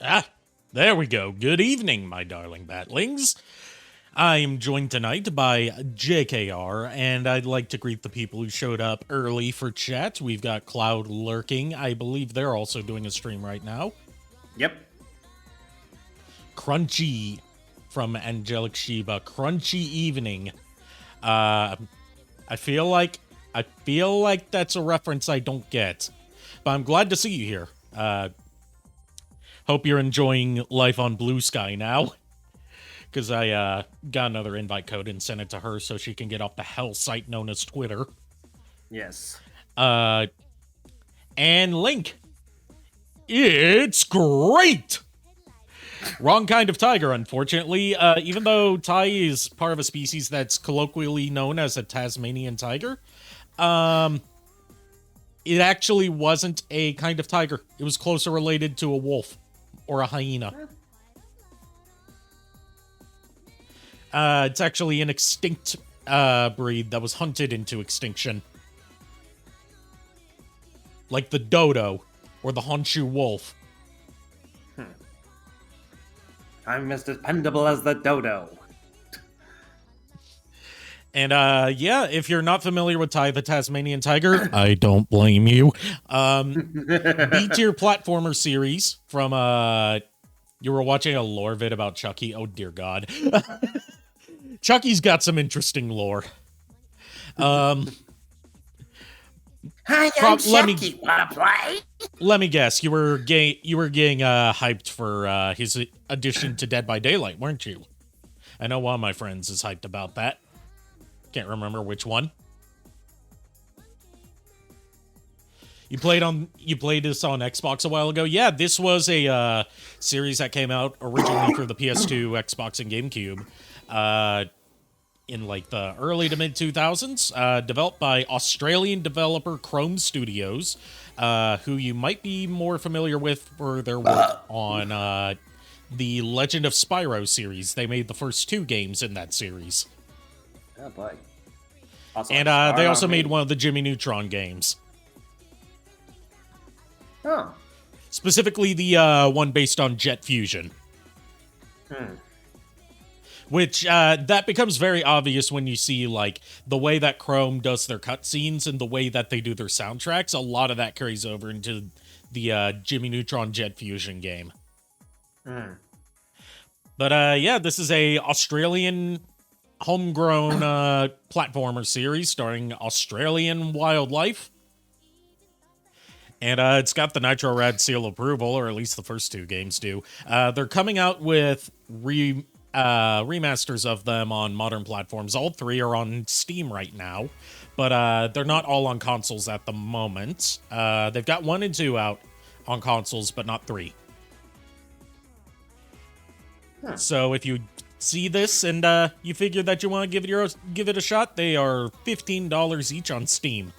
Ah, there we go. Good evening, my darling batlings. I am joined tonight by JKR, and I'd like to greet the people who showed up early for chat. We've got Cloud lurking. I believe they're also doing a stream right now. Yep. Crunchy from Angelic Shiba. Crunchy evening. I feel like that's a reference I don't get, but I'm glad to see you here. Hope you're enjoying life on Blue Sky now. Because I got another invite code and sent it to her so she can get off the hell site known as Twitter. Yes. And Link. It's great! Wrong kind of tiger, unfortunately. Even though Tai is part of a species that's colloquially known as a Tasmanian tiger, it actually wasn't a kind of tiger. It was closer related to a wolf or a hyena. It's actually an extinct breed that was hunted into extinction. Like the dodo or the Honshu wolf. I'm as dependable as the dodo. And yeah, if you're not familiar with Tai the Tasmanian tiger, I don't blame you. B-tier platformer series from you were watching a lore vid about Chucky. Oh dear God. Chucky's got some interesting lore. Hi, I'm Chucky. Wanna play? Let me guess. You were getting hyped for his addition to Dead by Daylight, weren't you? I know one of my friends is hyped about that. Can't remember which one. You played this on Xbox a while ago? Yeah, this was a series that came out originally for the PS2, Xbox, and GameCube. In like the early to mid 2000s, developed by Australian developer Chrome Studios, who you might be more familiar with for their work on the Legend of Spyro series. They made the first two games in that series. Oh boy. Also, And they also made one of the Jimmy Neutron games. Oh. Specifically the one based on Jet Fusion. Which, that becomes very obvious when you see, like, the way that Chrome does their cutscenes and the way that they do their soundtracks. A lot of that carries over into the Jimmy Neutron Jet Fusion game. But, yeah, this is a Australian homegrown platformer series starring Australian wildlife. And it's got the Nitro Rad seal of approval, or at least the first two games do. They're coming out with remasters of them on modern platforms. All three are on Steam right now, but they're not all on consoles at the moment. They've got 1 and 2 out on consoles, but not 3. So if you see this and you figure that you want to give it a shot, they are $15 each on Steam.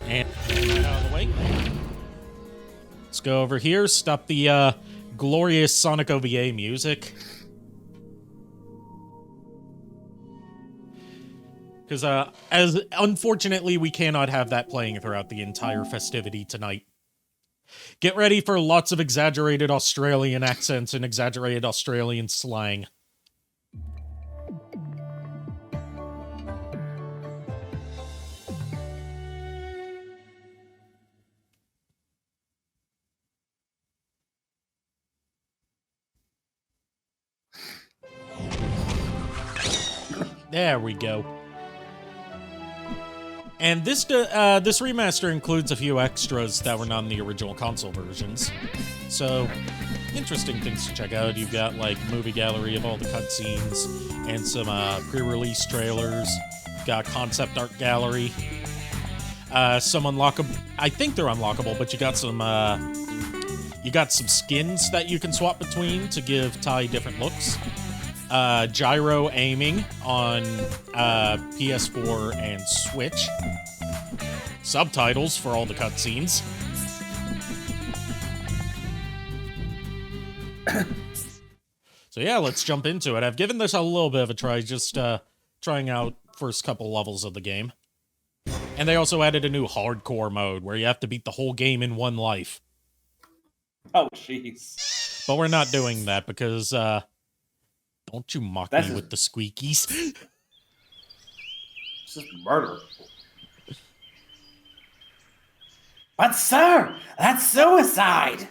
And right out of the way. Let's go over here, stop the glorious Sonic OVA music. Because, as unfortunately, we cannot have that playing throughout the entire festivity tonight. Get ready for lots of exaggerated Australian accents and exaggerated Australian slang. There we go. And this remaster includes a few extras that were not in the original console versions. So, interesting things to check out. You've got, like, movie gallery of all the cutscenes and some pre-release trailers. Got concept art gallery. Some unlockable... I think they're unlockable, but you got some skins that you can swap between to give Tai different looks. Gyro aiming on PS4 and Switch. Subtitles for all the cutscenes. So yeah, let's jump into it. I've given this a little bit of a try, just trying out first couple levels of the game. And they also added a new hardcore mode where you have to beat the whole game in one life. Oh, jeez. But we're not doing that because, don't you mock This me is- with the squeakies. This is murder. But sir, that's suicide!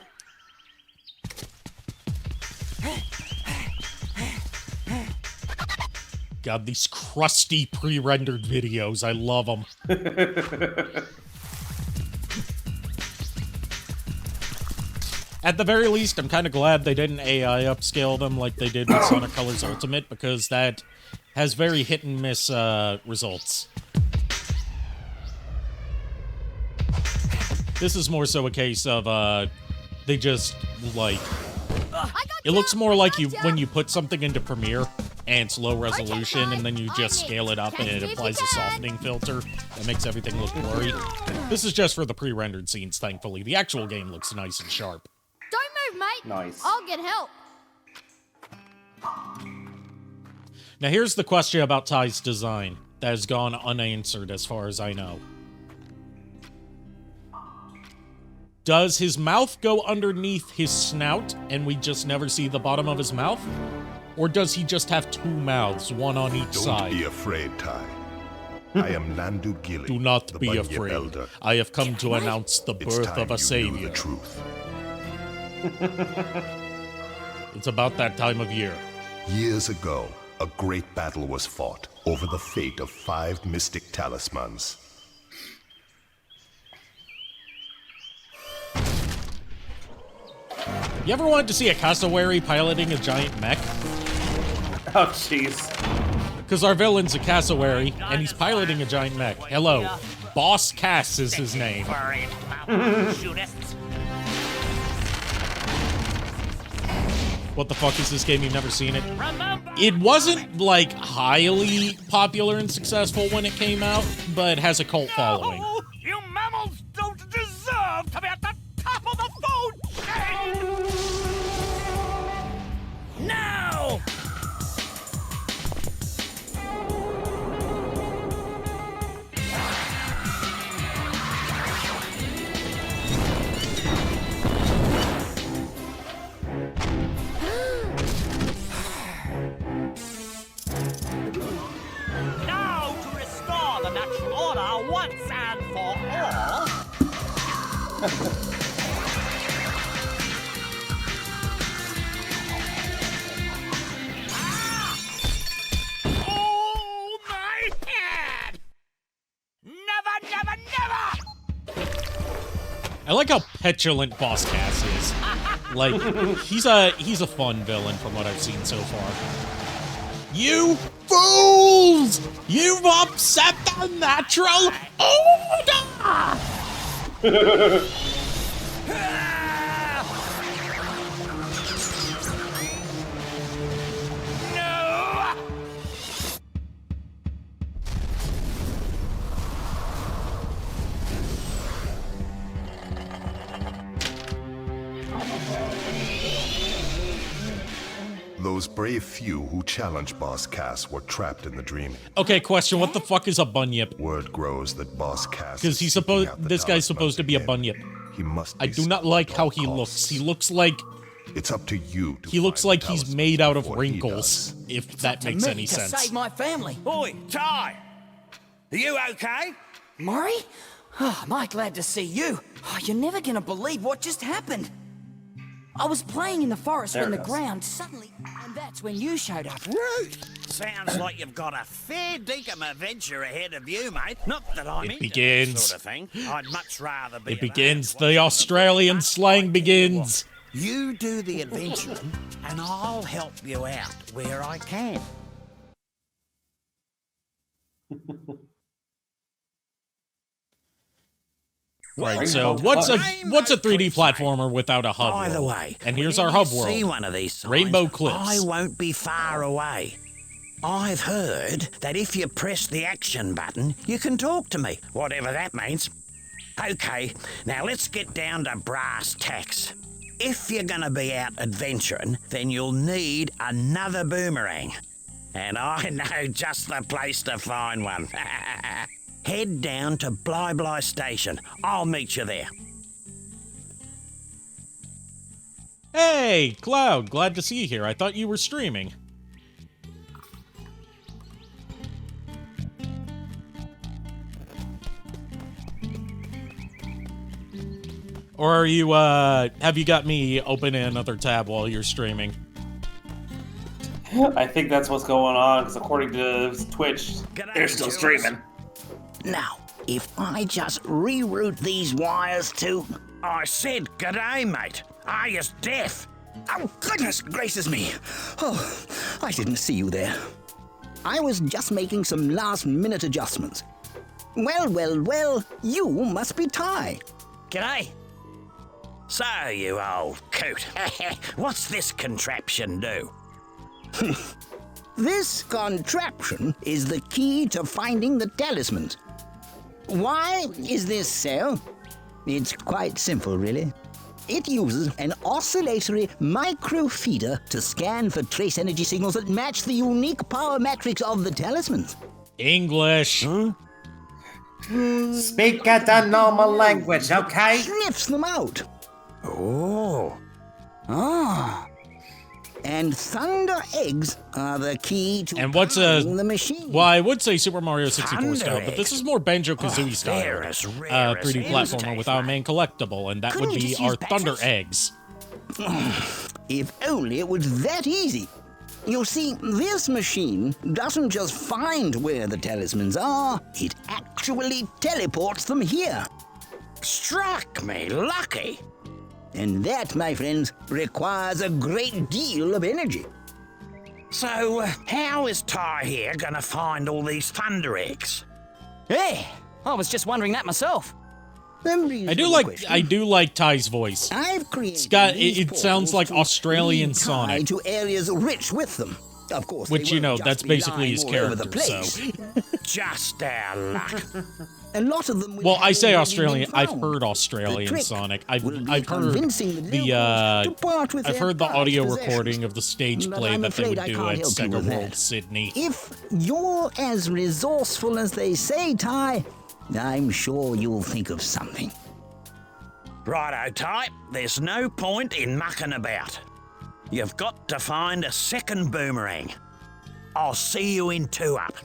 God, these crusty pre-rendered videos, I love them. At the very least, I'm kind of glad they didn't AI upscale them like they did with Sonic Colors Ultimate, because that has very hit and miss results. This is more so a case of, they just, like... It looks more like when you put something into Premiere, and it's low resolution, and then you just scale it up and it applies a softening filter that makes everything look blurry. This is just for the pre-rendered scenes, thankfully. The actual game looks nice and sharp. Don't move, mate. Nice. I'll get help. Now here's the question about Ty's design that has gone unanswered as far as I know. Does his mouth go underneath his snout and we just never see the bottom of his mouth? Or does he just have two mouths, one on each side? Don't be afraid, Ty. I am Nandu Gili. Do not the be Bunyip afraid. Elder. I have come to announce the It's birth time of a you knew savior. the truth. It's about that time of year. Years ago, a great battle was fought over the fate of 5 mystic talismans. You ever wanted to see a cassowary piloting a giant mech? Oh, jeez. Because our villain's a cassowary, and he's piloting a giant mech. Hello. Boss Cass is his name. What the fuck is this game? You've never seen it? It wasn't, like, highly popular and successful when it came out, but has a cult following. You mammals don't deserve to be at the top of the food chain! Now! Now to restore the natural order once and for all. Oh, my head! Never, never, never! I like how petulant Boss Cass is. Like, he's a fun villain from what I've seen so far. You fools! You've upset the natural order! No! Those brave few who challenged Boss Cass were trapped in the dream. Okay, question, what the fuck is a bunyip? Word grows that Boss Cass Because is he's seeking supposed, out the this guy's talismans supposed to be a again. bunyip. He must I be do not stopped like at how all he looks. costs. He looks like It's up to you to he looks find like the he's talismans made out of before he wrinkles, does. if that makes any to sense. save my family. Oi, Ty! Are you okay? Murray? Oh, am I glad to see you. Oh, you're never gonna believe what just happened. I was playing in the forest There when it the is. ground suddenly, and that's when you showed up. Rude! Sounds like you've got a fair dinkum adventure ahead of you, mate. Not that I'm It into begins. that sort of thing. I'd much rather be It at begins. home The watching Australian but slang I tell you begins. what, You do the adventuring, and I'll help you out where I can. Right, so Rainbow what's a Cliffs. 3D platformer without a hub By the world? way, And here's when our hub you see world. one of these signs, Rainbow Cliffs. I won't be far away. I've heard that if you press the action button, you can talk to me, whatever that means. Okay, now let's get down to brass tacks. If you're gonna be out adventuring, then you'll need another boomerang. And I know just the place to find one. Head down to Bly Bly Station. I'll meet you there. Hey, Cloud, glad to see you here. I thought you were streaming. Or are you, have you got me open in another tab while you're streaming? I think that's what's going on, because according to Twitch, they're still streaming. Now, if I just reroute these wires to... I said g'day, mate. Are you deaf? Oh, goodness gracious me. Oh, I didn't see you there. I was just making some last-minute adjustments. Well, you must be Ty. G'day. So, you old coot. What's this contraption do? This contraption is the key to finding the talismans. Why is this so? It's quite simple, really. It uses an oscillatory microfeeder to scan for trace energy signals that match the unique power matrix of the talismans. English. Speak at a normal language, okay? Sniffs them out. Oh. And thunder eggs are the key to And what's powering the machine. Well, I would say Super Mario 64 style, Thunder but this is more Banjo-Kazooie style. they're as rare as 3D hen's platformer teeth, without a mate. main collectible, and that Couldn't would you be just our use Thunder batteries? Eggs. If only it was that easy. You see, this machine doesn't just find where the talismans are, it actually teleports them here. Struck me lucky. And that, my friends, requires a great deal of energy. So, how is Ty here gonna find all these thunder eggs? Hey, I was just wondering that myself. I do like Ty's voice. I've created It sounds like Australian Sonic. to areas rich with them. Of course, Which, they you know, won't just that's be basically lying his all over the character, so. place. Just our luck. A lot of them will Well, I have say already Australian. been I've found. heard The Australian trick Sonic. will be I've heard convincing the the locals to part with I've their heard the prized audio possessions. recording of the stage But play I'm that they would afraid I do can't at help you Sega with World that. Sydney. If you're as resourceful as they say, Ty, I'm sure you'll think of something. Righto, Ty. There's no point in mucking about. You've got to find a second boomerang. I'll see you in 2-up.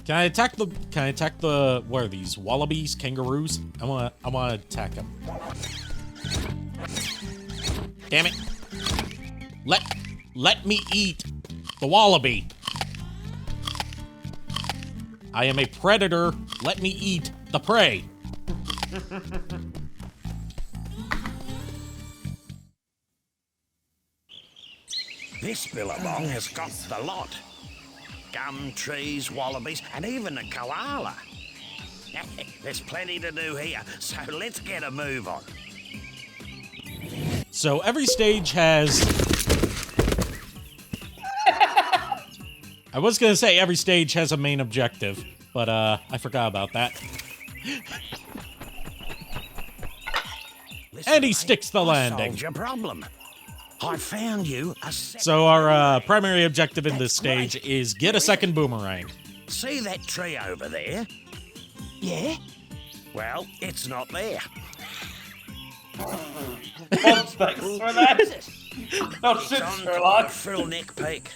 Can I attack the what are these? Wallabies? Kangaroos? I wanna attack them. Damn it. Let me eat the wallaby. I am a predator. Let me eat the prey. This billabong has got the lot. Gum trees, wallabies, and even a koala. There's plenty to do here, so let's get a move on. So every stage has... I was gonna say every stage has a main objective, but I forgot about that. Listen, And he mate, sticks the I landing. solved your problem. I found you a So our primary objective in this stage is get a second boomerang. See that tree over there? Yeah? Well, it's not there. Thanks for that. Oh shit, On to Sherlock. a full neck peak.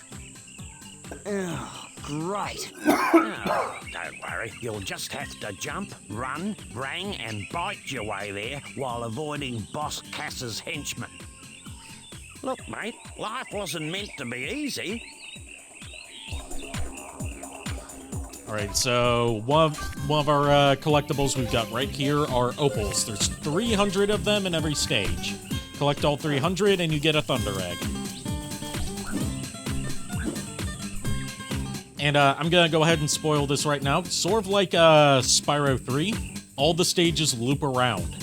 Great. Oh, don't worry, you'll just have to jump, run, rang, and bite your way there while avoiding Boss Cass's henchmen. Look, mate, life wasn't meant to be easy. All right, so one of our collectibles we've got right here are opals. There's 300 of them in every stage. Collect all 300 and you get a Thunder Egg. And I'm gonna go ahead and spoil this right now. Sort of like Spyro 3, all the stages loop around.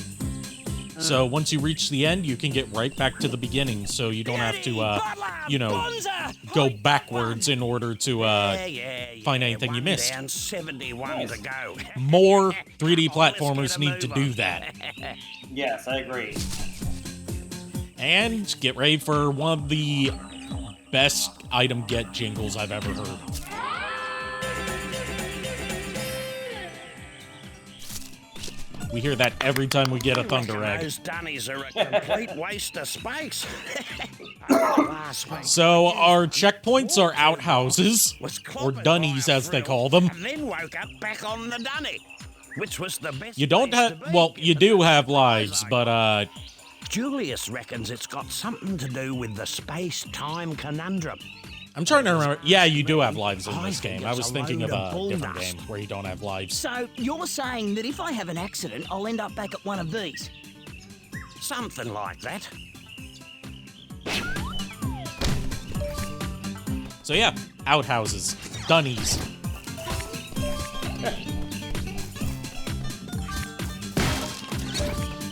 So once you reach the end, you can get right back to the beginning, so you don't have to, you know, go backwards in order to find anything you one missed. Down, 71 to go. More 3D Oh, let's platformers get a need to move do on. that. Yes, I agree. And get ready for one of the best item get jingles I've ever heard. We hear that every time we get a Thunder Egg. Those dunnies are a complete waste of space. So our checkpoints are outhouses, or dunnies as they call them. And then woke up back on the dunny, which was the best. You don't place have, to be, well, you do have lives, but Julius reckons it's got something to do with the space-time conundrum. I'm trying to remember. Yeah, you do have lives in I this think game. I it's was a thinking load of of a bull different dust. game where you don't have lives. So you're saying that if I have an accident, I'll end up back at one of these? Something like that. So yeah, outhouses, dunnies.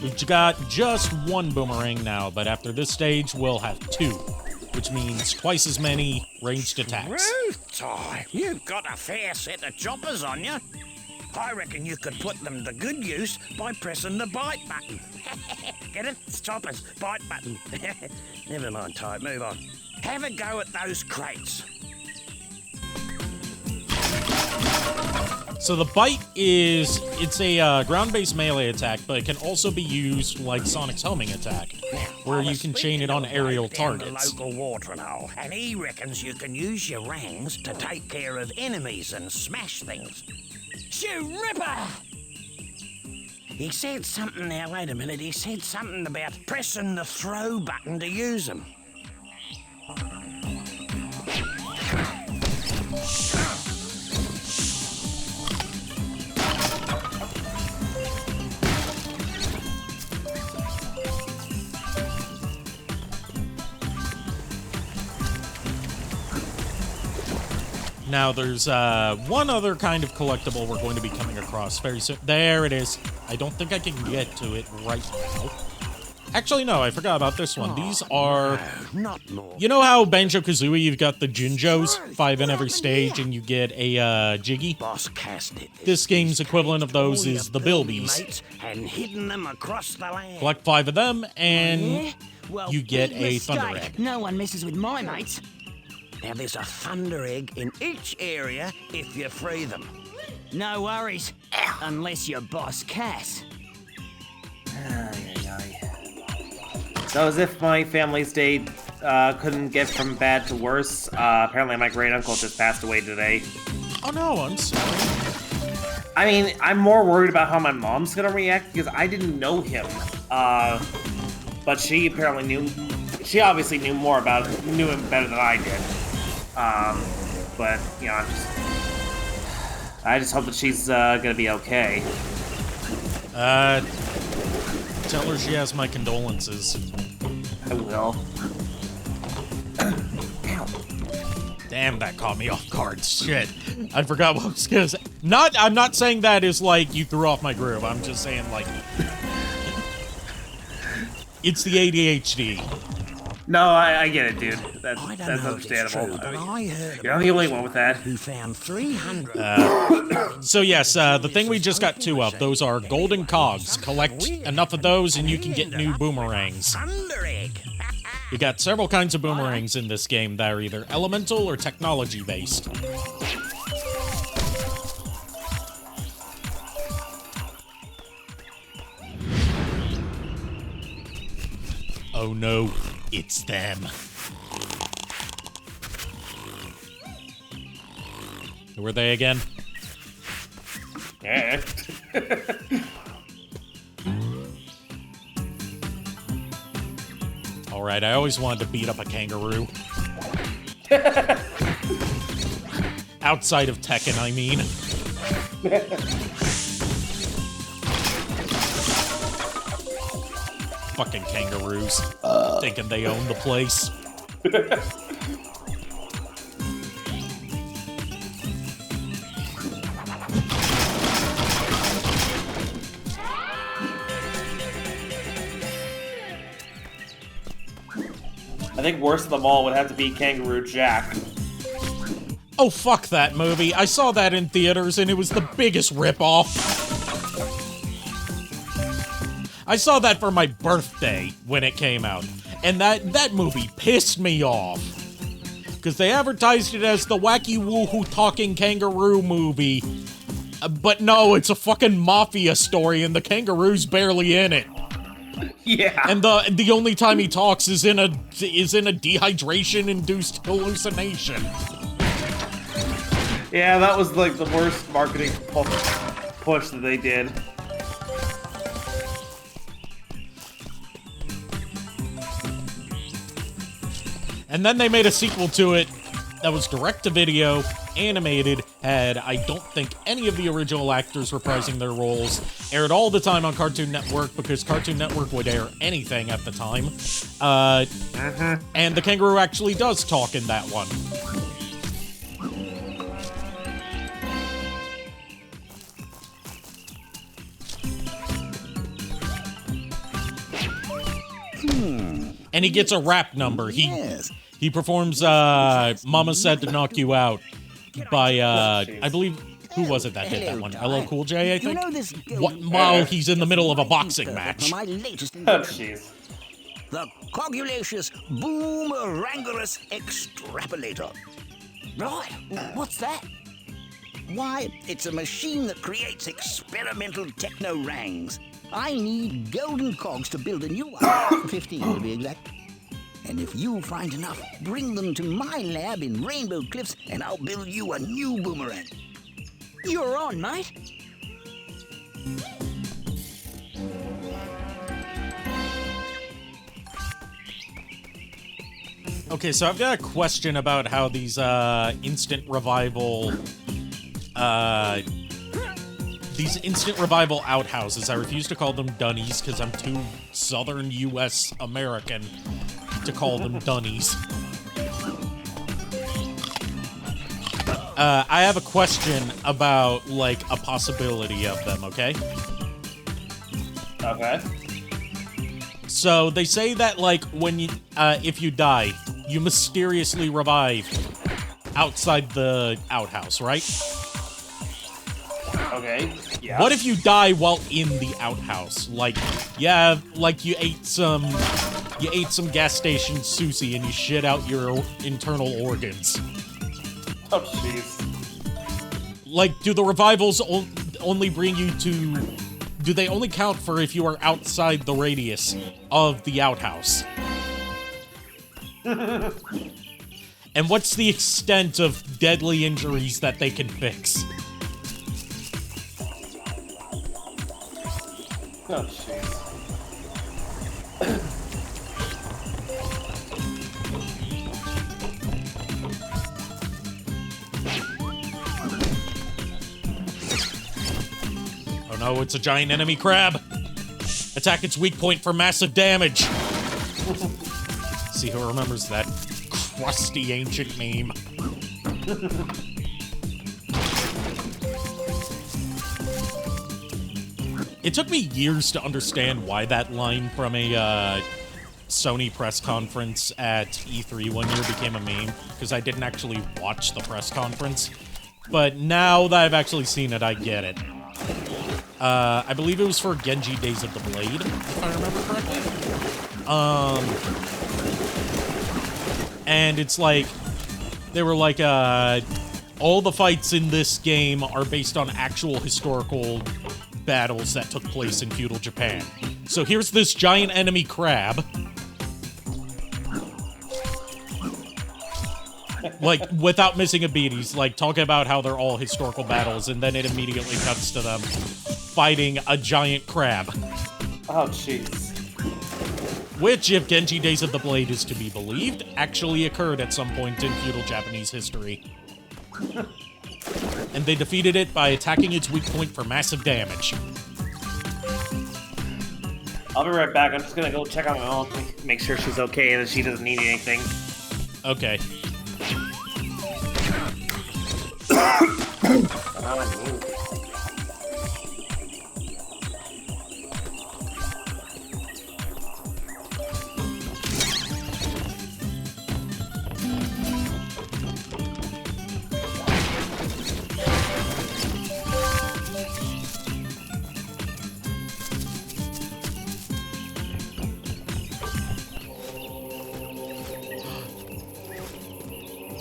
We've got just one boomerang now, but after this stage, we'll have two, which means twice as many ranged attacks. Truth time. You've got a fair set of choppers on you. I reckon you could put them to good use by pressing the bite button. Get it? It's choppers. Bite button. Never mind, type. Move on. Have a go at those crates. So the bite is, it's a ground-based melee attack, but it can also be used like Sonic's homing attack, where you can chain it on aerial targets. The local watering hole, and he reckons you can use your rangs to take care of enemies and smash things. Shoo Ripper! He said something now, wait a minute, he said something about pressing the throw button to use them. Now, there's one other kind of collectible we're going to be coming across very soon. There it is. I don't think I can get to it right now. Actually, no, I forgot about this one. These are... Not more. You know how Banjo-Kazooie, you've got the Jinjos, 5 in every stage, and you get a Jiggy? Boss cast it. This game's equivalent of those is the Bilbies. Mates and hidden them across the land. Collect 5 of them, and Yeah? Well, you get big a Thunder mistake. Egg. No one messes with my mates. Now there's a thunder egg in each area if you free them. No worries. Unless you're Boss Cass. So as if my family state couldn't get from bad to worse, apparently my great uncle just passed away today. Oh no, I'm sorry. I mean, I'm more worried about how my mom's gonna react because I didn't know him. But she apparently knew. She obviously knew more about it, knew him better than I did. But you know, I just hope that she's gonna be okay. Tell her she has my condolences. I will. Damn, that caught me off guard. Shit. I forgot what I was gonna say. I'm not saying that is like you threw off my groove. I'm just saying like it's the ADHD. No, I get it, dude. That's I don't that's know if it's understandable. true, but I heard You're not the only one with that. who found 300. So yes, the thing we just got 2 of, those are golden cogs. Collect enough of those and you can get new boomerangs. Thunder egg. You got several kinds of boomerangs in this game that are either elemental or technology based. Oh no, it's them. Who are they again? Yeah. Alright, I always wanted to beat up a kangaroo. Outside of Tekken, I mean. Fucking kangaroos. Thinking they own the place. I think worst of them all would have to be Kangaroo Jack. Oh, fuck that movie. I saw that in theaters and it was the biggest ripoff. I saw that for my birthday when it came out. And that movie pissed me off. Because they advertised it as the wacky woohoo talking kangaroo movie. But no, it's a fucking mafia story, and the kangaroo's barely in it. Yeah. And the only time he talks is in a dehydration-induced hallucination. Yeah, that was like the worst marketing push that they did. And then they made a sequel to it that was direct-to-video, animated, had, I don't think, any of the original actors reprising their roles, aired all the time on Cartoon Network because Cartoon Network would air anything at the time. And the kangaroo actually does talk in that one. And he gets a rap number. He performs Mama Said to Knock You Out by, I believe, who was it that did that one? LL Cool J, I think? While he's in the middle of a boxing match. My latest Oh, jeez. the Cogulacious Boomerangulus Extrapolator. Right, what's that? Why, it's a machine that creates experimental techno-rangs. I need golden cogs to build a new one. 15 to be exact. And if you find enough, bring them to my lab in Rainbow Cliffs, and I'll build you a new boomerang. You're on, mate. Okay, so I've got a question about how these instant revival outhouses, I refuse to call them dunnies because I'm too southern U.S. American to call them dunnies. I have a question about, like, a possibility of them, okay? Okay. So, they say that, like, when you, if you die, you mysteriously revive outside the outhouse, right? Okay. Yeah. What if you die while in the outhouse? Like, yeah, like you ate some gas station sushi and you shit out your internal organs. Oh, jeez. Like, do the revivals only bring you to... Do they only count for if you are outside the radius of the outhouse? And what's the extent of deadly injuries that they can fix? Oh, jeez. Oh no, it's a giant enemy crab! Attack its weak point for massive damage! See who remembers that crusty ancient meme. It took me years to understand why that line from a Sony press conference at E3 one year became a meme, because I didn't actually watch the press conference. But now that I've actually seen it, I get it. I believe it was for Genji Days of the Blade, if I remember correctly. And it's like, they were like, all the fights in this game are based on actual historical battles that took place in feudal Japan. So here's this giant enemy crab. Like, without missing a beat, he's like talking about how they're all historical battles, and then it immediately cuts to them fighting a giant crab. Oh, jeez. Which, if Genji Days of the Blade is to be believed, actually occurred at some point in feudal Japanese history. And they defeated it by attacking its weak point for massive damage. I'll be right back. I'm just gonna go check on my mom, make sure she's okay and that she doesn't need anything. Okay.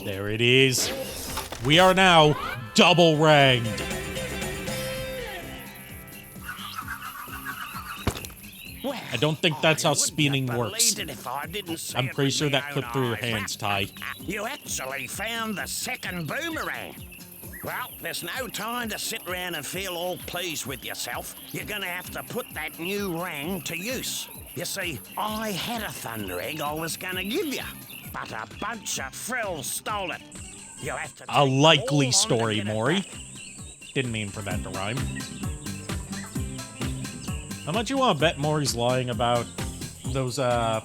There it is. We are now double ranked. Well, I don't think that's how wouldn't have spinning works. believed it if I didn't see I'm it pretty with sure my that clipped own through your eyes. hands, Ty. You actually found the second boomerang. Well, there's no time to sit around and feel all pleased with yourself. You're gonna have to put that new rang to use. You see, I had a thunder egg I was gonna give you, but a bunch of frills stole it. You'll have to A take them likely all on to story, get it Maury. back. Didn't mean for that to rhyme. How much you want to bet Maury's lying about those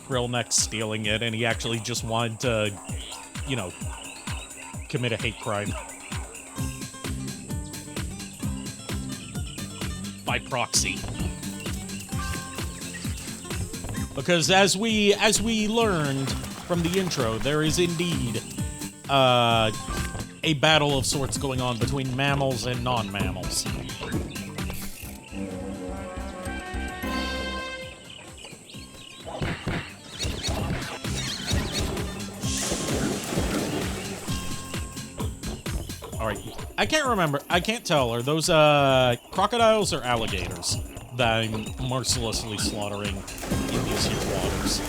frill necks stealing it, and he actually just wanted to, you know, commit a hate crime by proxy? Because as we learned from the intro, there is indeed a battle of sorts going on between mammals and non-mammals. Alright, I can't remember. I can't tell. Are those crocodiles or alligators that I'm mercilessly slaughtering in these here waters?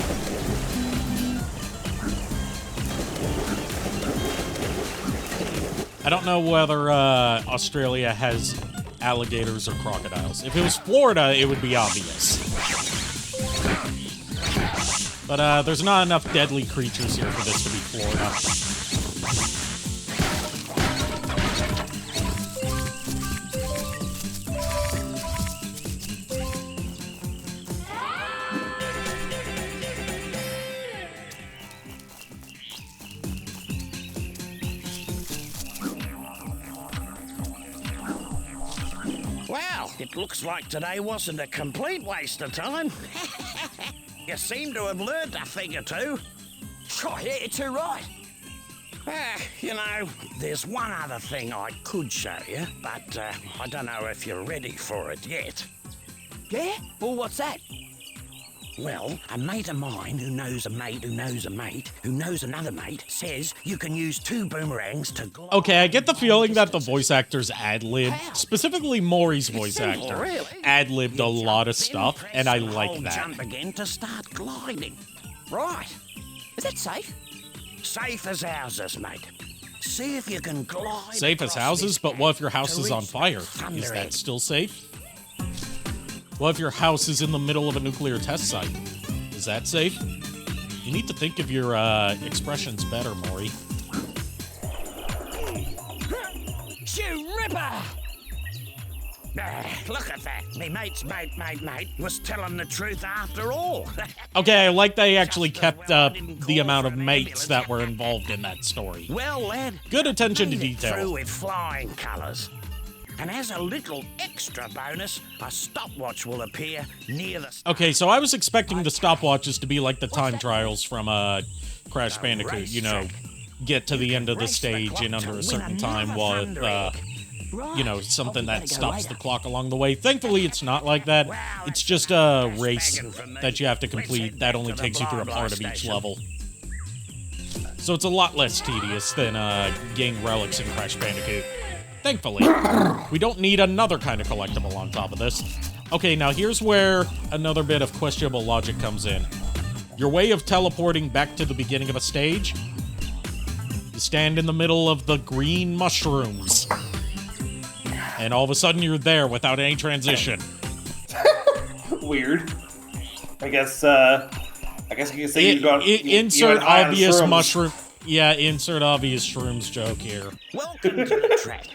I don't know whether Australia has alligators or crocodiles. If it was Florida, it would be obvious. But there's not enough deadly creatures here for this to be Florida. Well, it looks like today wasn't a complete waste of time. You seem to have learned a thing or two. Oh, yeah, you're too right. You know, there's one other thing I could show you, but I don't know if you're ready for it yet. Yeah? Well, what's that? Well, a mate of mine who knows a mate who knows a mate who knows another mate says you can use 2 boomerangs to glide. Okay, I get the feeling that the voice actors ad-libbed, specifically Maury's voice Simple, actor, really. ad-libbed a You lot of jump, stuff, then and I press the like whole that. Jump again to start gliding. Right. Is that safe? Safe as houses, mate. See if you can glide. Safe as across houses, this but what if your gap house to is on reach fire? the thunder Is that egg. still safe? What if your house is in the middle of a nuclear test site? Is that safe? You need to think of your expressions better, Maury. You ripper! Look at that. Me mate's mate was telling the truth after all. Okay, I like they actually kept up the amount of mates that were involved in that story. Well, lad. Good attention to made it detail. Through with flying colours. And as a little extra bonus, a stopwatch will appear near the start. Okay, so I was expecting the stopwatches to be like the time trials from Crash Bandicoot, you know, get to the end of the stage in under a certain time with, you know, something that stops the clock along the way. Thankfully, it's not like that. It's just a race that you have to complete that only takes you through a part of each level. So it's a lot less tedious than getting relics in Crash Bandicoot. Thankfully. We don't need another kind of collectible on top of this. Okay, now here's where another bit of questionable logic comes in. Your way of teleporting back to the beginning of a stage? You stand in the middle of the green mushrooms. And all of a sudden you're there without any transition. Weird. I guess you can say you got Insert high on obvious shrooms. mushroom. Yeah, insert obvious shrooms joke here. Welcome to the track.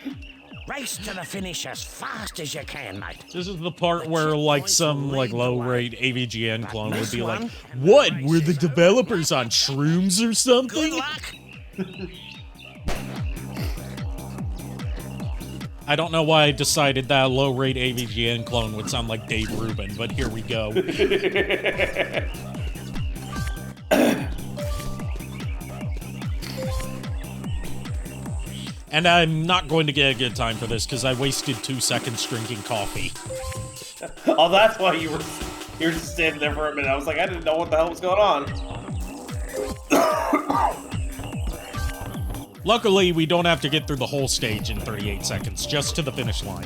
Race to the finish as fast as you can, mate. This is the part where, like, some, like, low-rate AVGN clone would be like, what, were the developers on shrooms or Good something? luck. I don't know why I decided that a low-rate AVGN clone would sound like Dave Rubin, but here we go. And I'm not going to get a good time for this, because I wasted 2 seconds drinking coffee. Oh, that's why you were just standing there for a minute. I was like, I didn't know what the hell was going on. Luckily, we don't have to get through the whole stage in 38 seconds, just to the finish line.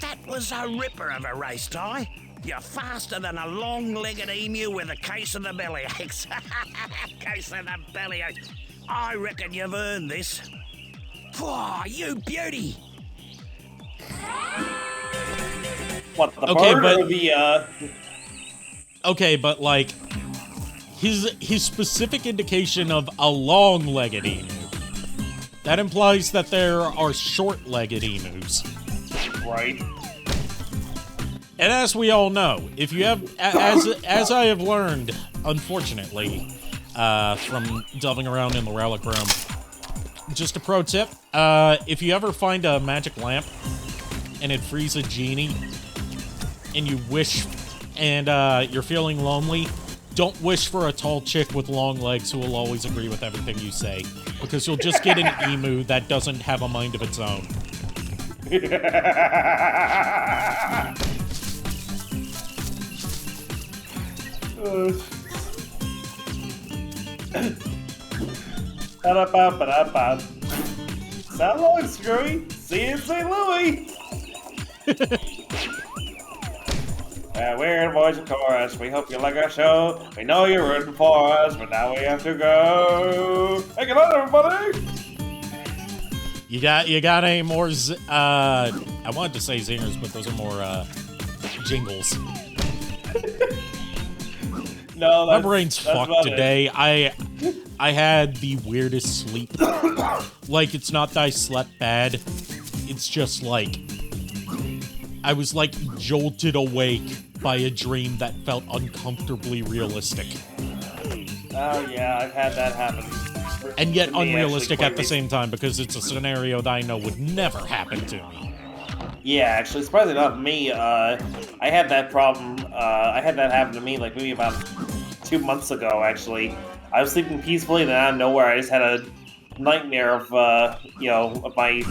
That was a ripper of a race, Ty. You're faster than a long-legged emu with a case of the bellyaches. Case of the bellyaches. I reckon you've earned this. Phew, you beauty! What, the Okay, bird but- or the, Okay, but like his specific indication of a long-legged emu. That implies that there are short-legged emus. Right. And as we all know, if you have, as I have learned, unfortunately, from delving around in the Relic Room, just a pro tip, if you ever find a magic lamp and it frees a genie, and you wish, and you're feeling lonely, don't wish for a tall chick with long legs who will always agree with everything you say, because you'll just get an emu that doesn't have a mind of its own. Ba-da-ba-ba-da-ba. So long, Screwy. See you in St. Louis. We're in Voice of Chorus. We hope you like our show. We know you're rooting for us, but now we have to go. Hey, good night, everybody. You got any more? I wanted to say zingers, but those are more jingles. No, My that's, brain's that's fucked about it. today. I had the weirdest sleep. Like, it's not that I slept bad. It's just like I was like jolted awake by a dream that felt uncomfortably realistic. Oh yeah, I've had that happen. And yet To me, unrealistic actually, at the same time, because it's a scenario that I know would never happen to me. Yeah, actually, surprisingly enough, me, I had that problem, I had that happen to me, like, maybe about 2 months ago, actually. I was sleeping peacefully, and then out of nowhere, I just had a nightmare of, of my,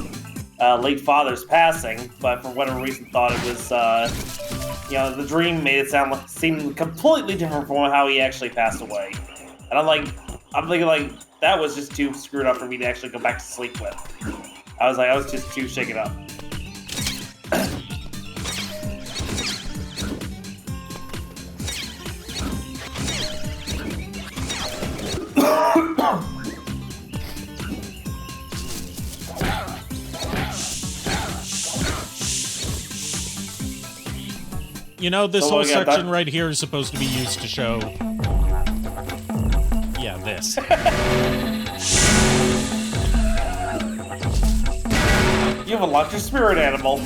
late father's passing, but for whatever reason thought it was, the dream made it seem completely different from how he actually passed away. And I'm thinking, like, that was just too screwed up for me to actually go back to sleep with. I was just too shaken up. You know, this So whole we got section that- right here is supposed to be used to show... Yeah, this. You've unlocked your spirit animal.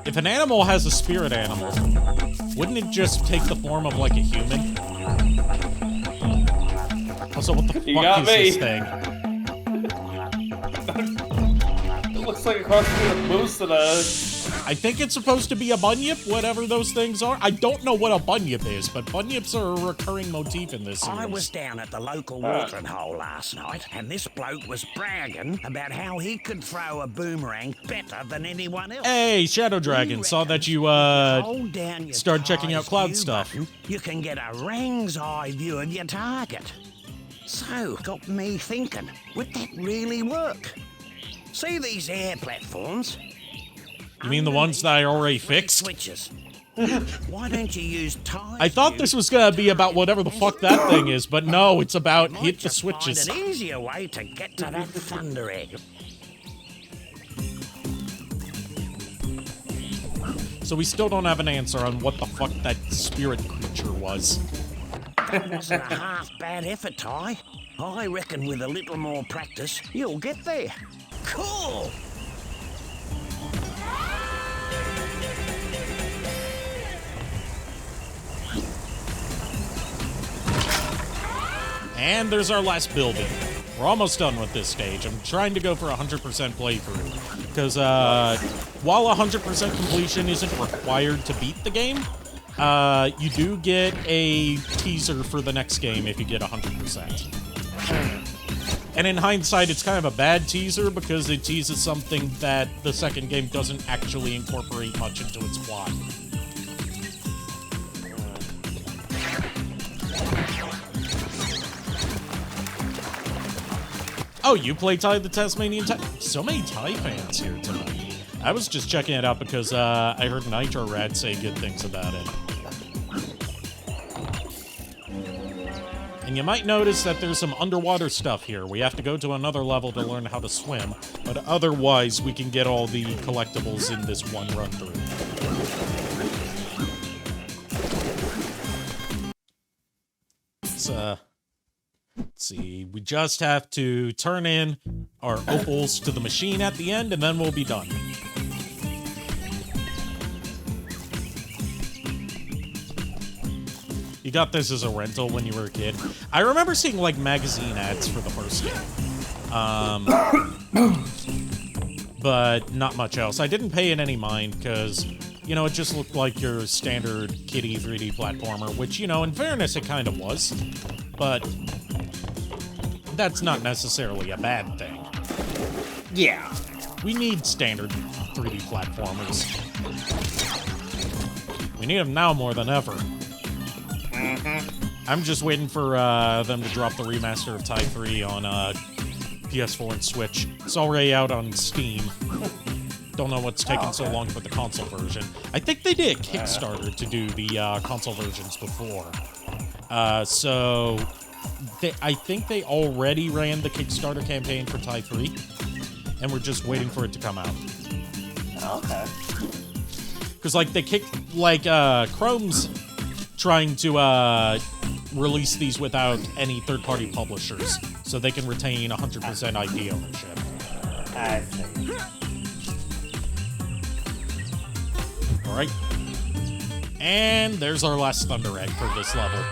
If an animal has a spirit animal, wouldn't it just take the form of, like, a human? Also, what the You fuck got is me. this thing? It looks like a cross between a moose and a... I think it's supposed to be a bunyip, whatever those things are. I don't know what a bunyip is, but bunyips are a recurring motif in this series. I was down at the local watering hole last night, and this bloke was bragging about how he could throw a boomerang better than anyone else. Hey, Shadow Dragon, saw that you, Hold down your started checking out Ties cloud view stuff. button, you can get a rang's eye view of your target. So, got me thinking, would that really work? See these air platforms? You mean the ones that I already fixed? Switches. Why don't you use Ties I thought view this was gonna be about whatever the fuck that thing is, but no, it's about might hit the just switches. Find an easier way to get to that thunder egg. So we still don't have an answer on what the fuck that spirit creature was. That wasn't a half bad effort, Ty. I reckon with a little more practice, you'll get there. Cool! And there's our last building. We're almost done with this stage. I'm trying to go for 100% playthrough. Because while 100% completion isn't required to beat the game, you do get a teaser for the next game if you get 100%. And in hindsight, it's kind of a bad teaser because it teases something that the second game doesn't actually incorporate much into its plot. Oh, you play Ty the Tasmanian Ty? So many Ty fans here tonight. I was just checking it out because I heard Nitro Rad say good things about it. And you might notice that there's some underwater stuff here. We have to go to another level to learn how to swim, but otherwise we can get all the collectibles in this one run through. Let's see, we just have to turn in our opals to the machine at the end, and then we'll be done. You got this as a rental when you were a kid. I remember seeing, like, magazine ads for the first game. But not much else. I didn't pay it any mind, because, you know, it just looked like your standard kiddie 3D platformer, which, you know, in fairness, it kind of was. But that's not necessarily a bad thing. Yeah. We need standard 3D platformers. We need them now more than ever. I'm just waiting for them to drop the remaster of Tai 3 on PS4 and Switch. It's already out on Steam. Don't know what's taking so long for the console version. I think they did a Kickstarter to do the console versions before. So I think they already ran the Kickstarter campaign for Tai 3, and we're just waiting for it to come out. Okay. Because, like, Chrome's trying to release these without any third-party publishers, so they can retain 100% IP ownership. I see. Alright. And there's our last Thunder Egg for this level.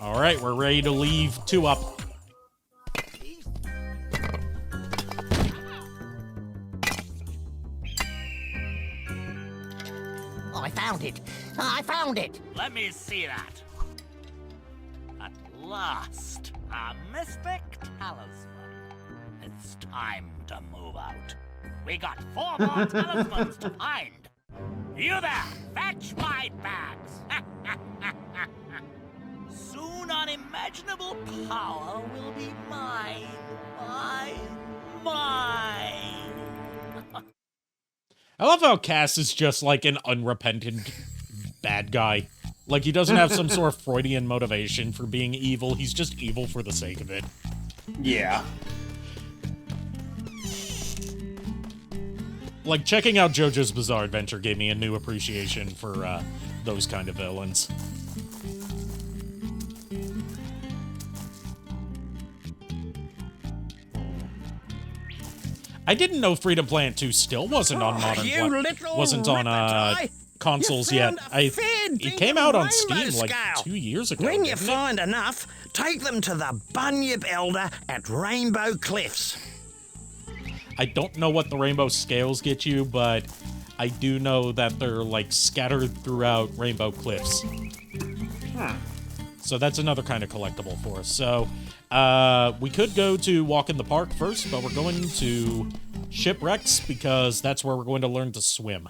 Alright, we're ready to leave 2 up. I found it! Let me see that. At last, a mystic talisman. It's time to move out. We got 4 more talismans to find. You there, fetch my bags. Soon unimaginable power will be mine. Mine. I love how Cass is just like an unrepentant bad guy. Like, he doesn't have some sort of Freudian motivation for being evil. He's just evil for the sake of it. Yeah. Like, checking out JoJo's Bizarre Adventure gave me a new appreciation for those kind of villains. I didn't know Freedom Planet 2 still wasn't on consoles yet. It came out on Steam like 2 years ago. When you find enough, take them to the Bunyip Elder at Rainbow Cliffs. I don't know what the rainbow scales get you, but I do know that they're like scattered throughout Rainbow Cliffs. So that's another kind of collectible for us. So we could go to Walk in the Park first, but we're going to Shipwrecks because that's where we're going to learn to swim.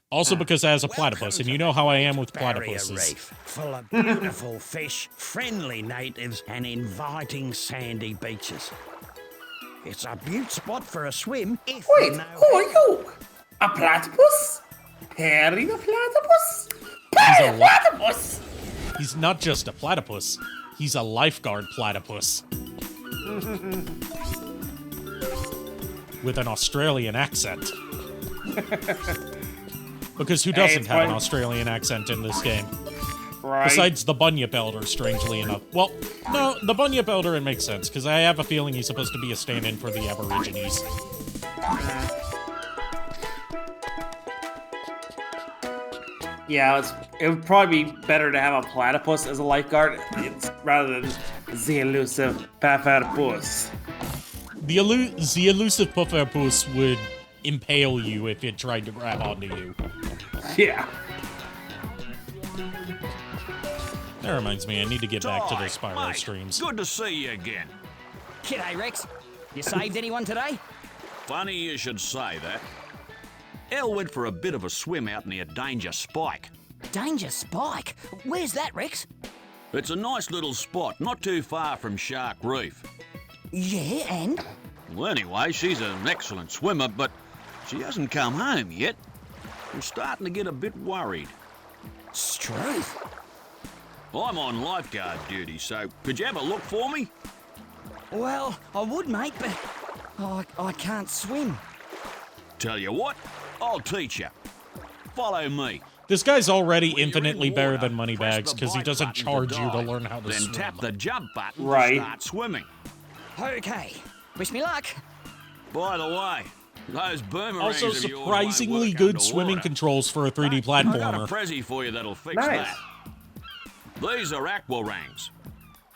Also because it has a platypus, and you know how I am with platypuses. Reef, full of beautiful fish, friendly natives, and inviting sandy beaches. It's a beaut spot for a swim if Wait, you know... who are you? A platypus? Perry the platypus? Perry the platypus! He's not just a platypus. He's a lifeguard platypus. With an Australian accent. Because who doesn't have an Australian accent in this game? Right. Besides the Bunyip Elder, strangely enough. Well, no, the Bunyip Elder, it makes sense, because I have a feeling he's supposed to be a stand-in for the Aborigines. Yeah, it would probably be better to have a platypus as a lifeguard rather than the elusive pufferpuss. The elusive pufferpuss would impale you if it tried to grab onto you. Yeah. That reminds me, I need to get back to those Spyro streams. Good to see you again. G'day, Rex. You saved anyone today? Funny you should say that. Elle went for a bit of a swim out near Danger Spike. Danger Spike? Where's that, Rex? It's a nice little spot, not too far from Shark Reef. Yeah, and? Well, anyway, she's an excellent swimmer, but she hasn't come home yet. I'm starting to get a bit worried. Struth. I'm on lifeguard duty, so could you have a look for me? Well, I would, mate, but I can't swim. Tell you what, I'll teach you. Follow me. This guy's already When you're in infinitely better water, than Moneybags press the because he bite doesn't button charge you to dive, learn how to then swim. tap the jump button Right. to start swimming. Okay. Wish me luck. By the way, those boomerangs Also, of yours won't surprisingly work good swimming underwater. controls for a 3D I got a platformer. prezi for you that'll fix Nice. that. These are aquarangs.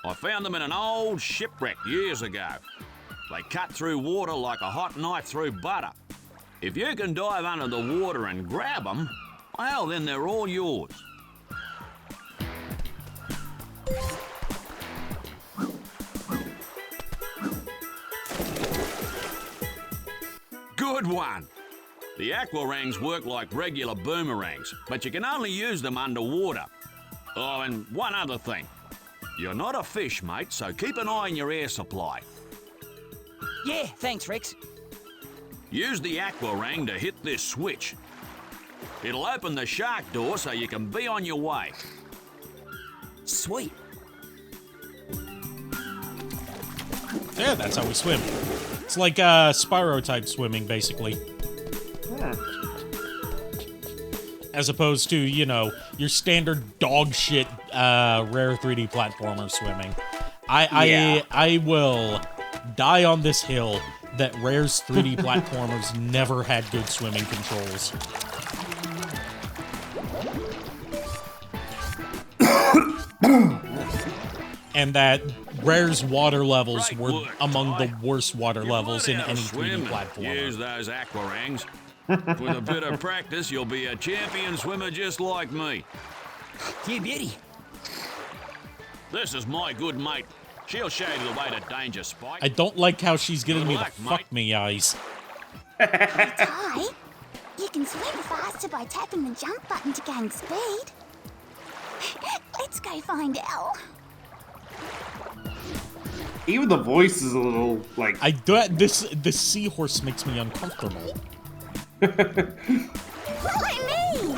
I found them in an old shipwreck years ago. They cut through water like a hot knife through butter. If you can dive under the water and grab them, well, then they're all yours. Good one. The aquarangs work like regular boomerangs, but you can only use them underwater. Oh, and one other thing. You're not a fish, mate, so keep an eye on your air supply. Yeah, thanks, Rex. Use the aquarang to hit this switch. It'll open the shark door so you can be on your way. Sweet. Yeah, that's how we swim. It's like Spyro-type swimming, basically. As opposed to, you know, your standard dog shit rare 3D platformer swimming. I will die on this hill that Rare's 3D platformers never had good swimming controls. And that Rare's water levels Great were work, among Ty. the worst water You levels in learn how any to swim 3D and platformer. Use those aquarangs. With a bit of practice, you'll be a champion swimmer just like me. You beauty. This is my good mate. She'll show you the way to danger, Spike. I don't like how she's giving Good me the luck, fuck mate. me eyes. Ty, you can swim faster by tapping the jump button to gain speed. Let's go find Elle. Even the voice is a little, like... This seahorse makes me uncomfortable. Follow me!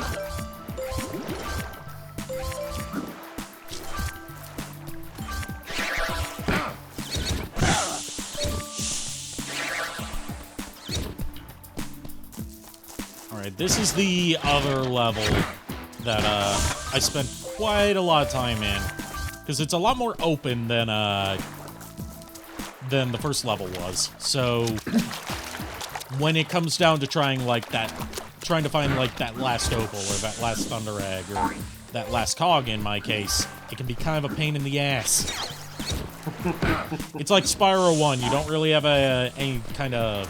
Alright, this is the other level that I spent quite a lot of time in. Because it's a lot more open than the first level was. So when it comes down to trying to find like that last opal or that last thunder egg or that last cog in my case, it can be kind of a pain in the ass. It's like Spyro 1, you don't really have any kind of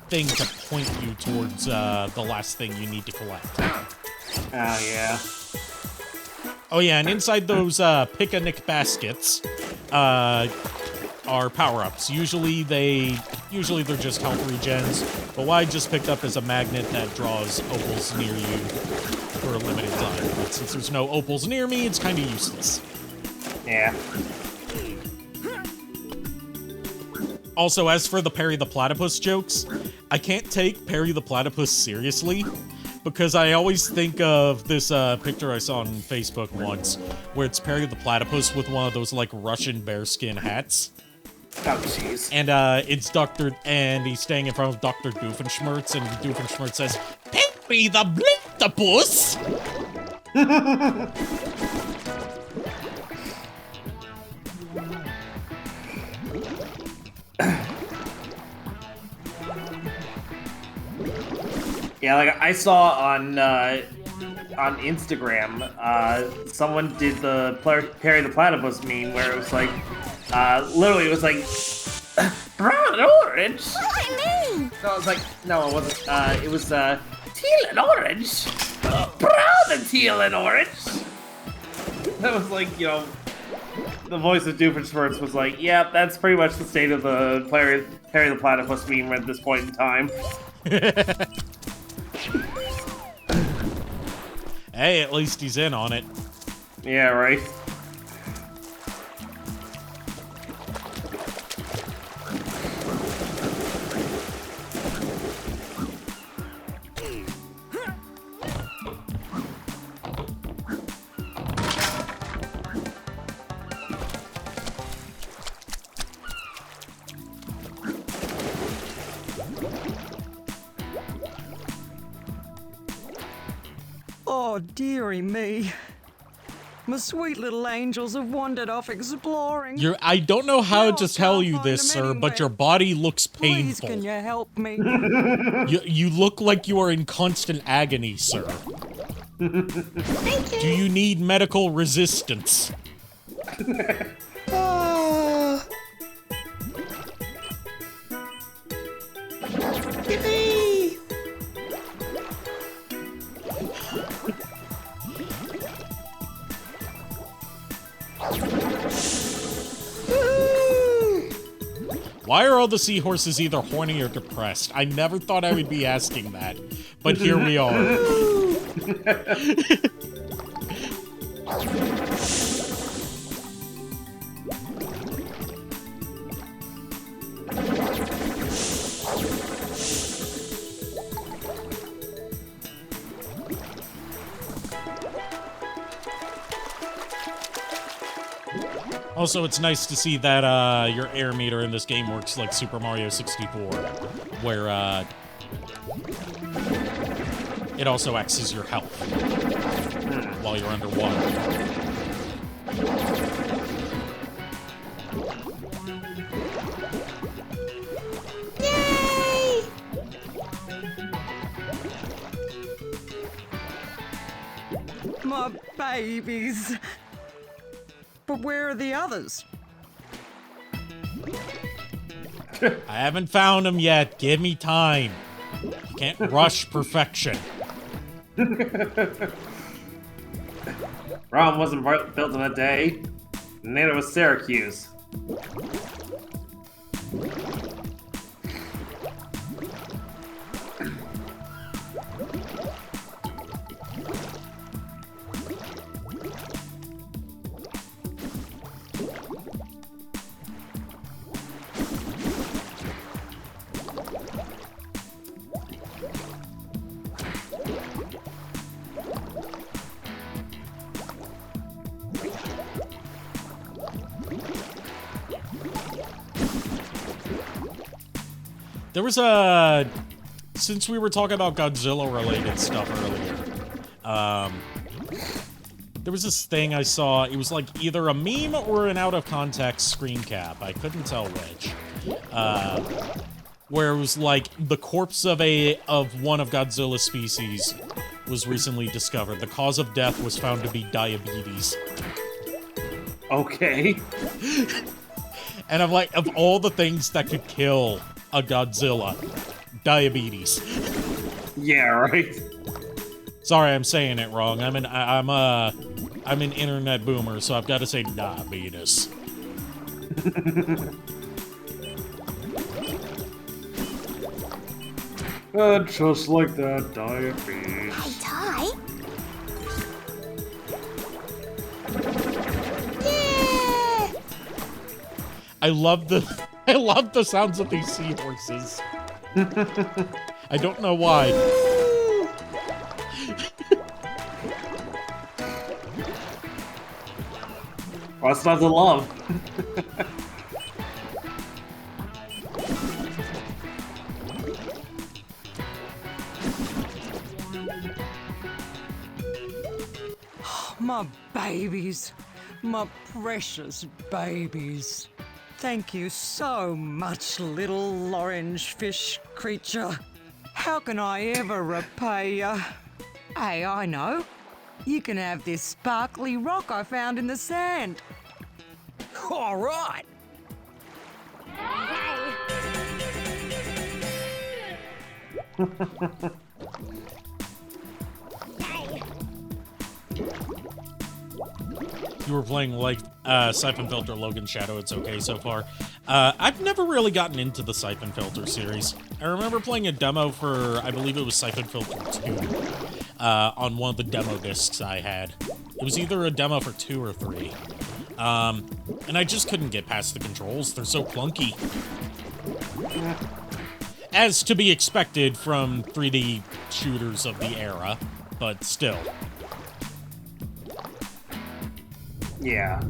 thing to point you towards the last thing you need to collect. Oh, yeah. Oh yeah, and inside those pick-a-nick baskets are power-ups. Usually they're just health regens, but what I just picked up is a magnet that draws opals near you for a limited time. But since there's no opals near me, it's kind of useless. Yeah. Also, as for the Perry the Platypus jokes, I can't take Perry the Platypus seriously, because I always think of this picture I saw on Facebook once, where it's Perry the Platypus with one of those, like, Russian bearskin hats. Oh, jeez. And it's and he's staying in front of Dr. Doofenshmirtz, and Doofenshmirtz says, Perry the Blintapus! Yeah, like I saw on Instagram, someone did the Perry the Platypus meme where it was like, literally it was like, brown and orange. Follow me! No, it was like, no, it wasn't. It was teal and orange. Brown and teal and orange. That was like, you know, the voice of Doofenshmirtz was like, yeah, that's pretty much the state of the Perry the Platypus meme at this point in time. Hey, at least he's in on it. Yeah, right. Oh, dearie me. My sweet little angels have wandered off exploring. I don't know how Now to I tell can't you find this, them sir, but anywhere. your body looks Please, painful. can you help me? You look like you are in constant agony, sir. Thank you. Do you need medical resistance? Yippee! Why are all the seahorses either horny or depressed? I never thought I would be asking that, but here we are. Also, it's nice to see that your air meter in this game works like Super Mario 64, where it also acts as your health while you're underwater. Yay! My babies. But where are the others? I haven't found them yet. Give me time. You can't rush perfection. Rome wasn't built in a day. Neither was Syracuse. There was since we were talking about Godzilla-related stuff earlier, there was this thing I saw. It was like either a meme or an out-of-context screen cap. I couldn't tell which. Where it was like the corpse of one of Godzilla's species was recently discovered. The cause of death was found to be diabetes. Okay. And I'm like, of all the things that could kill a Godzilla, diabetes. Yeah, right. Sorry, I'm saying it wrong. I'm an internet boomer, so I've got to say diabetes. Just like that, diabetes. Hey, Ty. Yeah! I love the sounds of these seahorses. I don't know why. What's not to love? My babies. My precious babies. Thank you so much, little orange fish creature. How can I ever repay you? Hey, I know. You can have this sparkly rock I found in the sand. All right. You were playing like Siphon Filter, Logan Shadow. It's okay so far. I've never really gotten into the Siphon Filter series. I remember playing a demo for, I believe it was Siphon Filter 2, on one of the demo discs I had. It was either a demo for 2 or 3. And I just couldn't get past the controls. They're so clunky. As to be expected from 3D shooters of the era, but still. Yeah.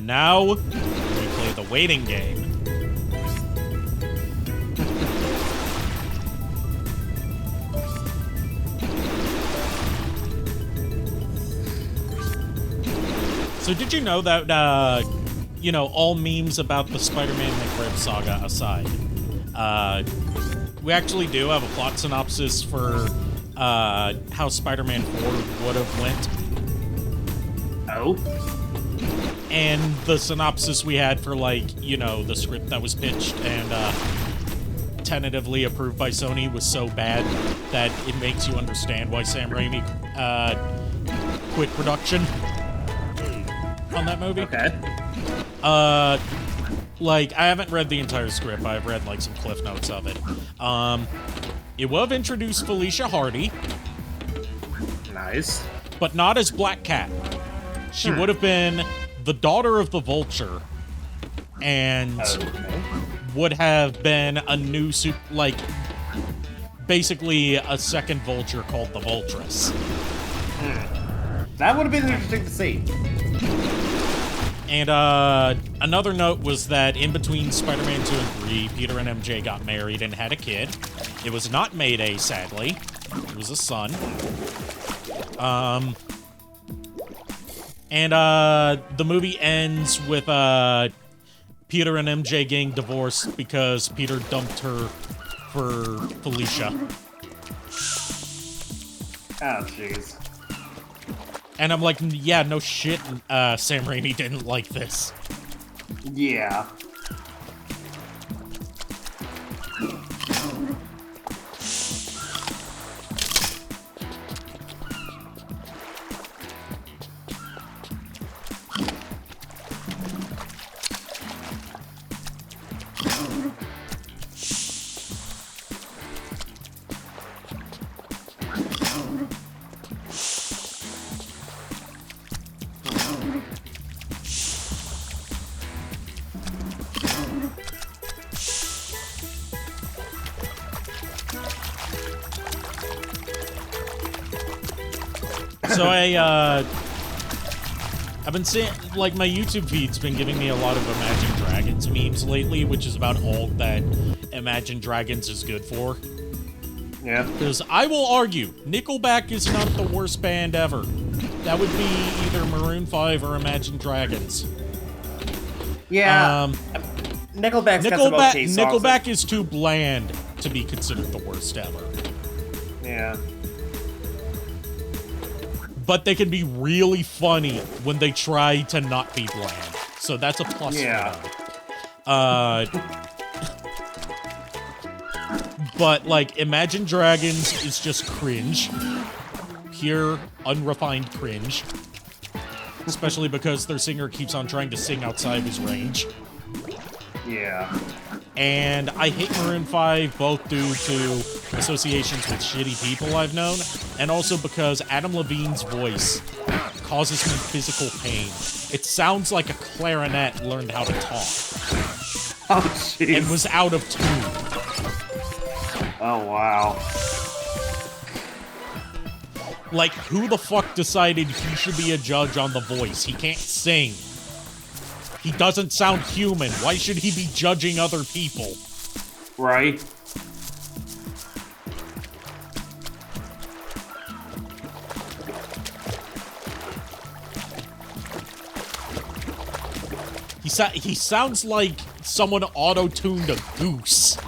And now, we play the waiting game. So did you know that, you know, all memes about the Spider-Man McRib saga aside, we actually do have a plot synopsis for how Spider-Man 4 would have went. Oh? And the synopsis we had for, like, you know, the script that was pitched and tentatively approved by Sony was so bad that it makes you understand why Sam Raimi quit production on that movie. Okay. Like, I haven't read the entire script. I've read, like, some cliff notes of it. It would have introduced Felicia Hardy. Nice. But not as Black Cat. She would have been the daughter of the Vulture. And would have been a new basically a second Vulture called the Vultress. That would have been interesting to see. And another note was that in between Spider-Man 2 and 3, Peter and MJ got married and had a kid. It was not Mayday, sadly. It was a son. And the movie ends with Peter and MJ getting divorced because Peter dumped her for Felicia. Oh, jeez. And I'm like, yeah, no shit, Sam Raimi didn't like this. Yeah. So I've been seeing, like, my YouTube feed's been giving me a lot of Imagine Dragons memes lately, which is about all that Imagine Dragons is good for. Yeah. Because I will argue, Nickelback is not the worst band ever. That would be either Maroon 5 or Imagine Dragons. Yeah. Nickelback's got some okay songs. Nickelback is too bland to be considered the worst ever. Yeah. But they can be really funny when they try to not be bland. So that's a plus for them. But, like, Imagine Dragons is just cringe. Pure, unrefined cringe. Especially because their singer keeps on trying to sing outside his range. Yeah. And I hate Maroon 5 both due to associations with shitty people I've known, and also because Adam Levine's voice causes me physical pain. It sounds like a clarinet learned how to talk. Oh, jeez. And was out of tune. Oh, wow. Like, who the fuck decided he should be a judge on The Voice? He can't sing. He doesn't sound human. Why should he be judging other people? Right. He sounds like someone auto-tuned a goose.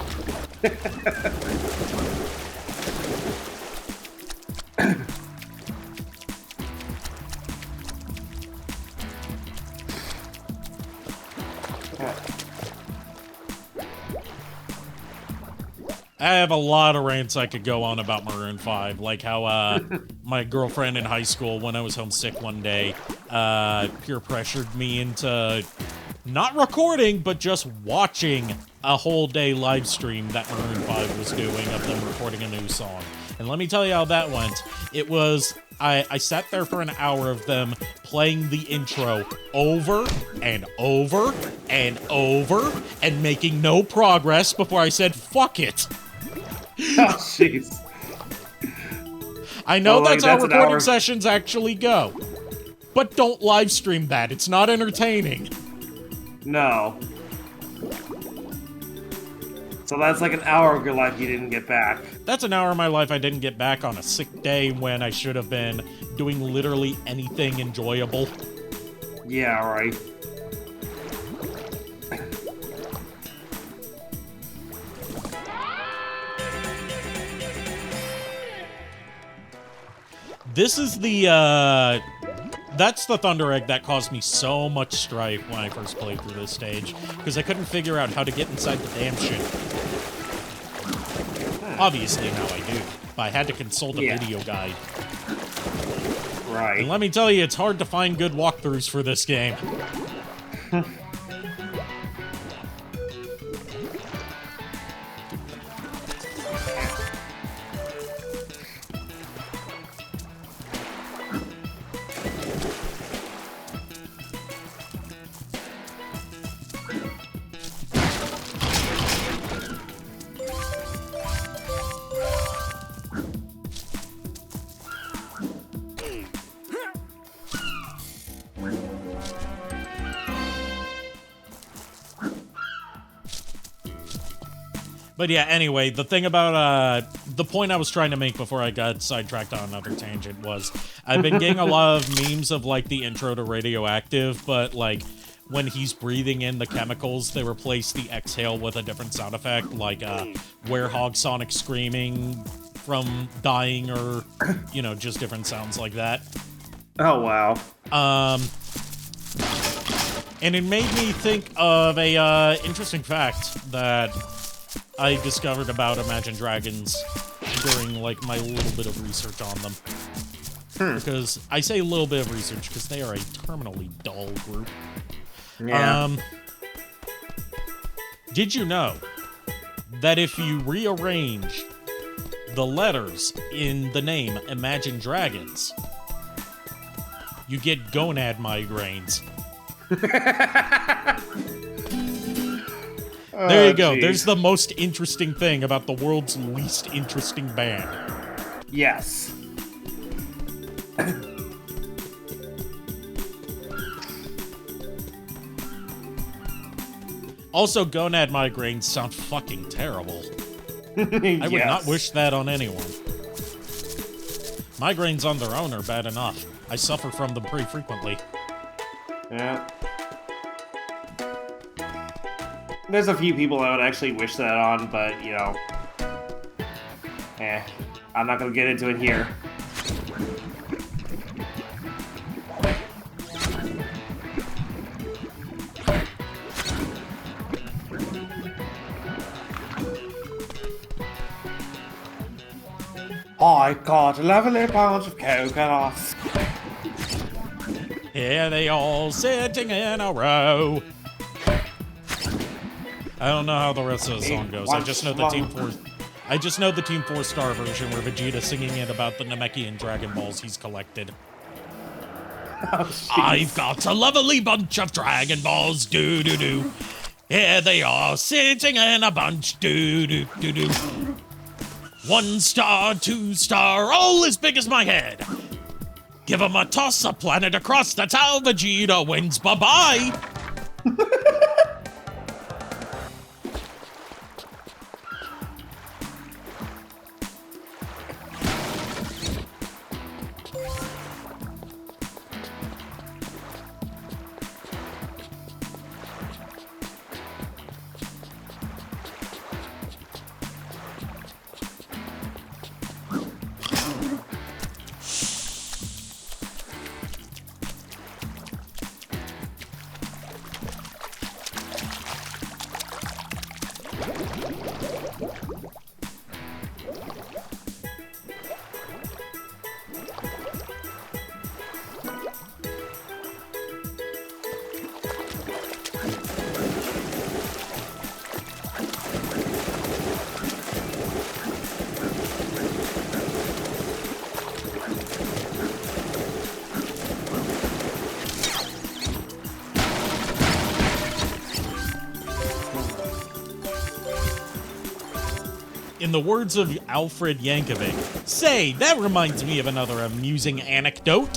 I have a lot of rants I could go on about Maroon 5, like how my girlfriend in high school, when I was homesick one day, peer pressured me into not recording, but just watching a whole day live stream that Maroon 5 was doing of them recording a new song. And let me tell you how that went. It was, I sat there for an hour of them playing the intro over and over and over and making no progress before I said, fuck it. Oh, jeez. I know that's how recording sessions actually go. But don't live stream that. It's not entertaining. No. So that's like an hour of your life you didn't get back. That's an hour of my life I didn't get back on a sick day when I should have been doing literally anything enjoyable. Yeah, right. This is the, that's the Thunder Egg that caused me so much strife when I first played through this stage, because I couldn't figure out how to get inside the damn shit. Obviously now I do, but I had to consult a video guide. Right. And let me tell you, it's hard to find good walkthroughs for this game. But yeah, anyway, the thing about, the point I was trying to make before I got sidetracked on another tangent was, I've been getting a lot of memes of, like, the intro to Radioactive, but, like, when he's breathing in the chemicals, they replace the exhale with a different sound effect, like, Werehog Sonic screaming from dying, or, you know, just different sounds like that. Oh, wow. And it made me think of a, interesting fact that I discovered about Imagine Dragons during, like, my little bit of research on them. Because I say a little bit of research because they are a terminally dull group. Yeah. Did you know that if you rearrange the letters in the name Imagine Dragons, you get gonad migraines? There you go. Geez. There's the most interesting thing about the world's least interesting band. Yes. Also, gonad migraines sound fucking terrible. I would not wish that on anyone. Migraines on their own are bad enough. I suffer from them pretty frequently. Yeah. There's a few people I would actually wish that on, but, you know... I'm not gonna get into it here. I got a lovely bunch of coconuts. Here they all sitting in a row. I don't know how the rest of the song goes. I just know the Team 4. I just know the Team 4-star version where Vegeta's singing it about the Namekian Dragon Balls he's collected. Oh, I've got a lovely bunch of Dragon Balls, doo-doo-doo. Here they are, sitting in a bunch, doo-doo-doo-doo. 1 star, 2 star, all as big as my head. Give 'em a toss, a planet across, that's how Vegeta wins, bye-bye. In the words of Alfred Yankovic, say, that reminds me of another amusing anecdote.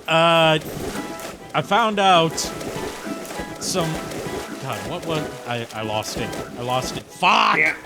I found out some... God, what was... I lost it. I lost it. Fuck! Yeah.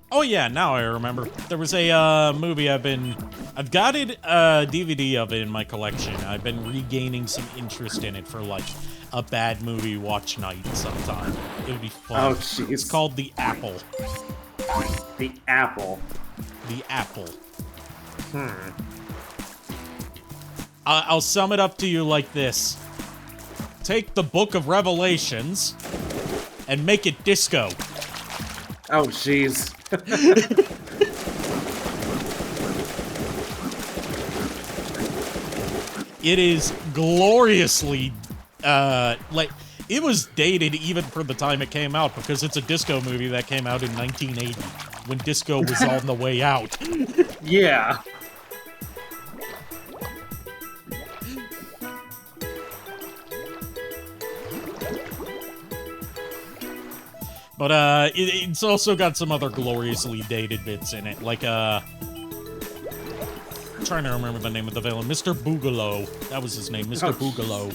Oh yeah, now I remember. There was a movie I've got it DVD of it in my collection. I've been regaining some interest in it for like a bad movie watch night sometime. It would be fun. Oh jeez. It's called The Apple. The Apple. The Apple. I'll sum it up to you like this. Take the Book of Revelations and make it disco. Oh jeez. It is gloriously, like, it was dated even for the time it came out because it's a disco movie that came out in 1980 when disco was on the way out. Yeah. But, it's also got some other gloriously dated bits in it, like, I'm trying to remember the name of the villain. Mr. Boogaloo. That was his name, Mr. Boogaloo.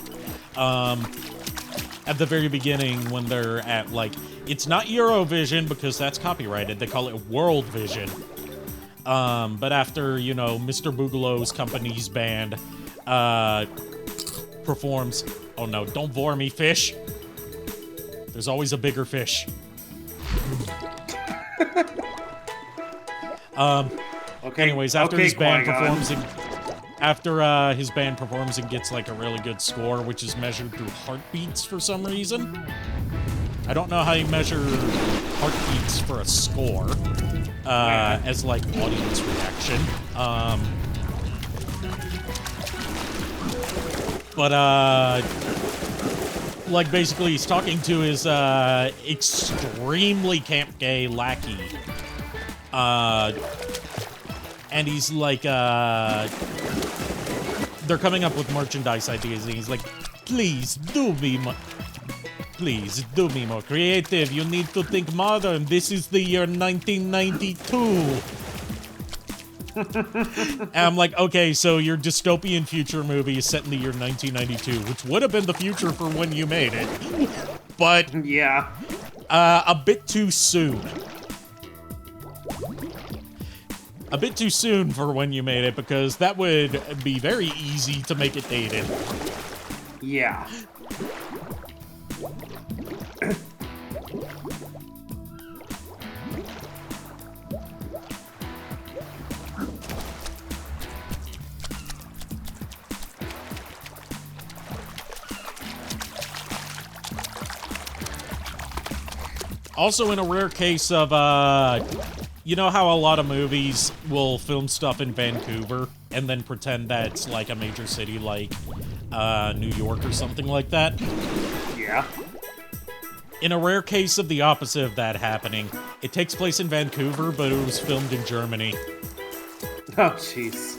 At the very beginning, when they're at, like, it's not Eurovision because that's copyrighted. They call it World Vision. But after, you know, Mr. Boogaloo's company's band, performs... Oh no, don't vor me, fish. There's always a bigger fish. Okay. Anyways, after okay, his band Qui-Gon. performs and his band performs and gets like a really good score, which is measured through heartbeats for some reason. I don't know how you measure heartbeats for a score as like audience reaction. But like basically he's talking to his extremely camp gay lackey. And he's like, they're coming up with merchandise ideas, and he's like, please do be more creative. You need to think modern. This is the year 1992. And I'm like, okay, so your dystopian future movie is set in the year 1992, which would have been the future for when you made it. But, yeah, a bit too soon. A bit too soon for when you made it, because that would be very easy to make it dated. yeah. Also, in a rare case of, you know how a lot of movies will film stuff in Vancouver and then pretend that it's like a major city like New York or something like that? Yeah. In a rare case of the opposite of that happening, it takes place in Vancouver, but it was filmed in Germany. Oh, jeez.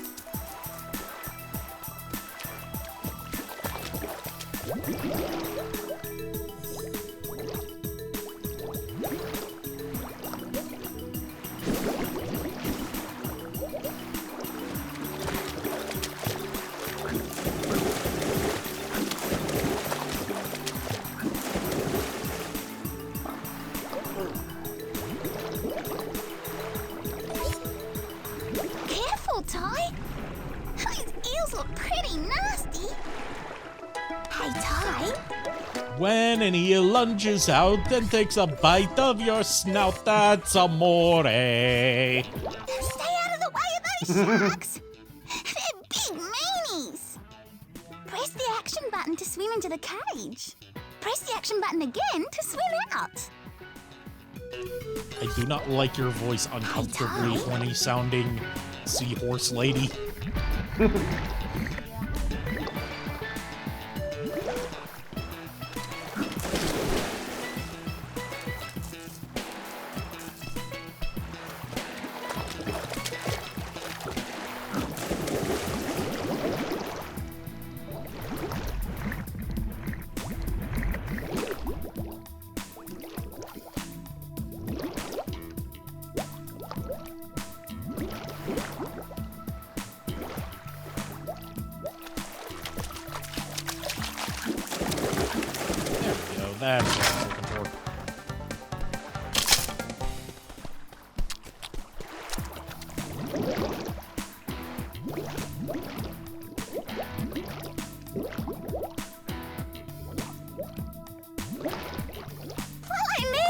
Careful, Ty. Those eels look pretty nasty. Hey, Ty. When an eel lunges out and takes a bite of your snout, that's amore. Stay out of the way of those sharks. They're big meanies. the action button to swim into the cage. Press the action button again to swim out. I do not like your voice, uncomfortably horny sounding seahorse lady. That's what I'm looking for. Follow me!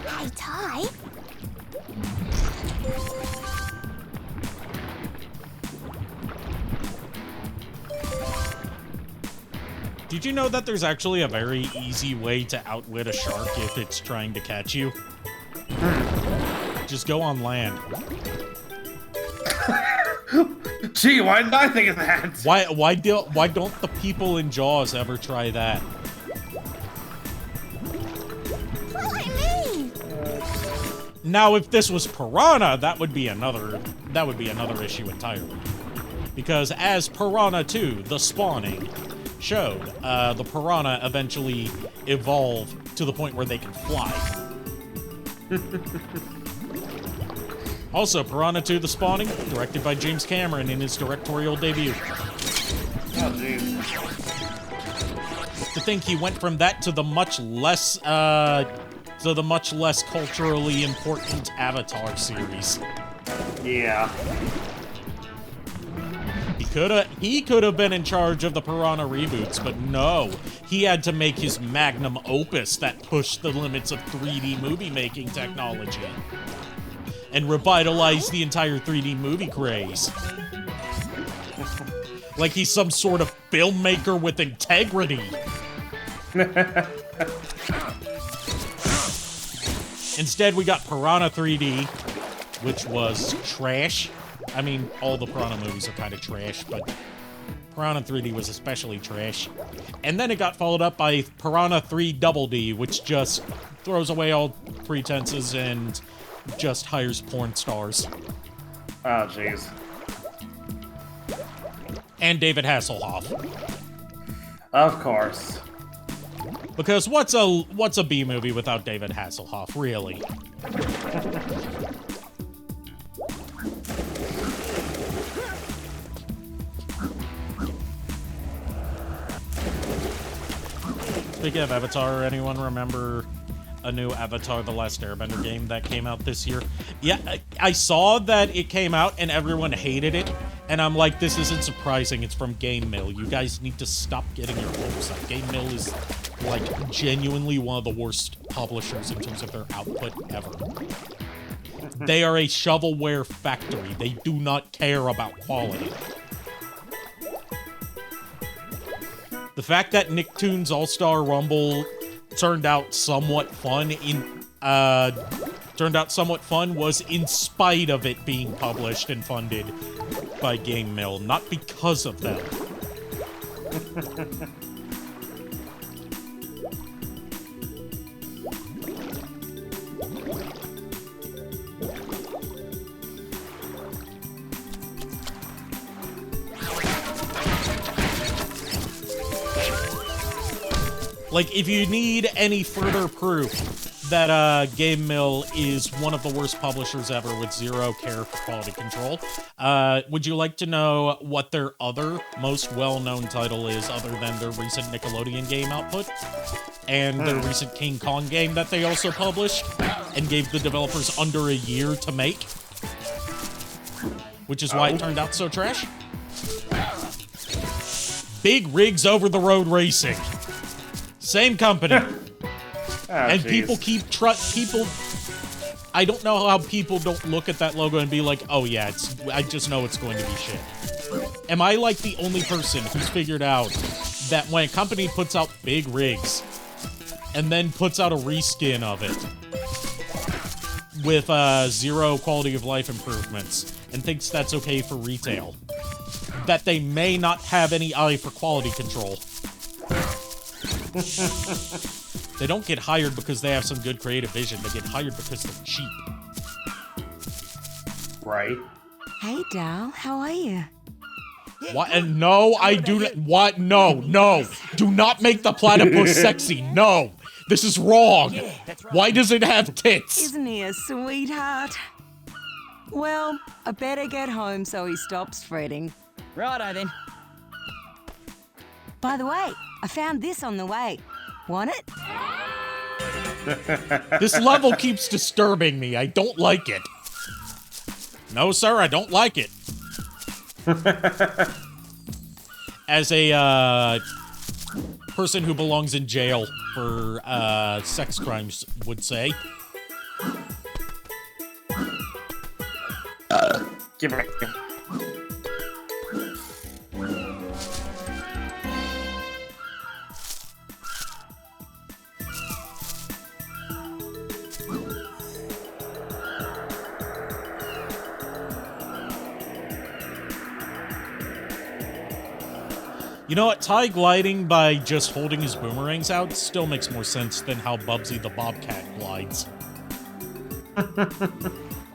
Hey, Ty. Did you know that there's actually a very easy way to outwit a shark if it's trying to catch you? Just go on land. Gee, why didn't I think of that? Why don't the people in Jaws ever try that? Follow me! Now, if this was Piranha, that would be another issue entirely. Because as Piranha 2, The Spawning, showed, the Piranha eventually evolved to the point where they can fly. Also, Piranha 2: The Spawning, directed by James Cameron in his directorial debut. Oh, jeez. To think he went from that to the much less culturally important Avatar series. Yeah. He could have been in charge of the Piranha reboots, but no. He had to make his magnum opus that pushed the limits of 3D movie making technology and revitalized the entire 3D movie craze. Like he's some sort of filmmaker with integrity. Instead, we got Piranha 3D, which was trash. I mean, all the Piranha movies are kind of trash, but Piranha 3D was especially trash. And then it got followed up by Piranha 3 Double D, which just throws away all pretenses and just hires porn stars. Oh, jeez. And David Hasselhoff. Of course. Because what's a B movie without David Hasselhoff, really? Speaking of Avatar, anyone remember a new Avatar: The Last Airbender game that came out this year? Yeah, I saw that it came out and everyone hated it, and I'm like, this isn't surprising. It's from Game Mill. You guys need to stop getting your hopes up. Game Mill is, like, genuinely one of the worst publishers in terms of their output ever. They are a shovelware factory. They do not care about quality. The fact that Nicktoons All-Star Rumble turned out somewhat fun was in spite of it being published and funded by Game Mill, not because of them. Like, if you need any further proof that Game Mill is one of the worst publishers ever with zero care for quality control, would you like to know what their other most well-known title is other than their recent Nickelodeon game output? And their recent King Kong game that they also published and gave the developers under a year to make? Which is why it turned out so trash? Big Rigs Over the Road Racing. Same company. And geez. people keep I don't know how people don't look at that logo and be like, oh yeah, I just know it's going to be shit. Am I like the only person who's figured out that when a company puts out big rigs and then puts out a reskin of it with 0 quality of life improvements and thinks that's okay for retail, that they may not have any eye for quality control? They don't get hired because they have some good creative vision. They get hired because they're cheap. Right. Hey, Dal, how are you? What? And no, I do not. What? No, no. Do not make the platypus sexy. No. This is wrong. Why does it have tits? Isn't he a sweetheart? Well, I better get home so he stops fretting. Righto then. By the way, I found this on the way. Want it? This level keeps disturbing me. I don't like it. No, sir, I don't like it. As a person who belongs in jail for sex crimes would say. Give it. You know what? Ty gliding by just holding his boomerangs out still makes more sense than how Bubsy the Bobcat glides.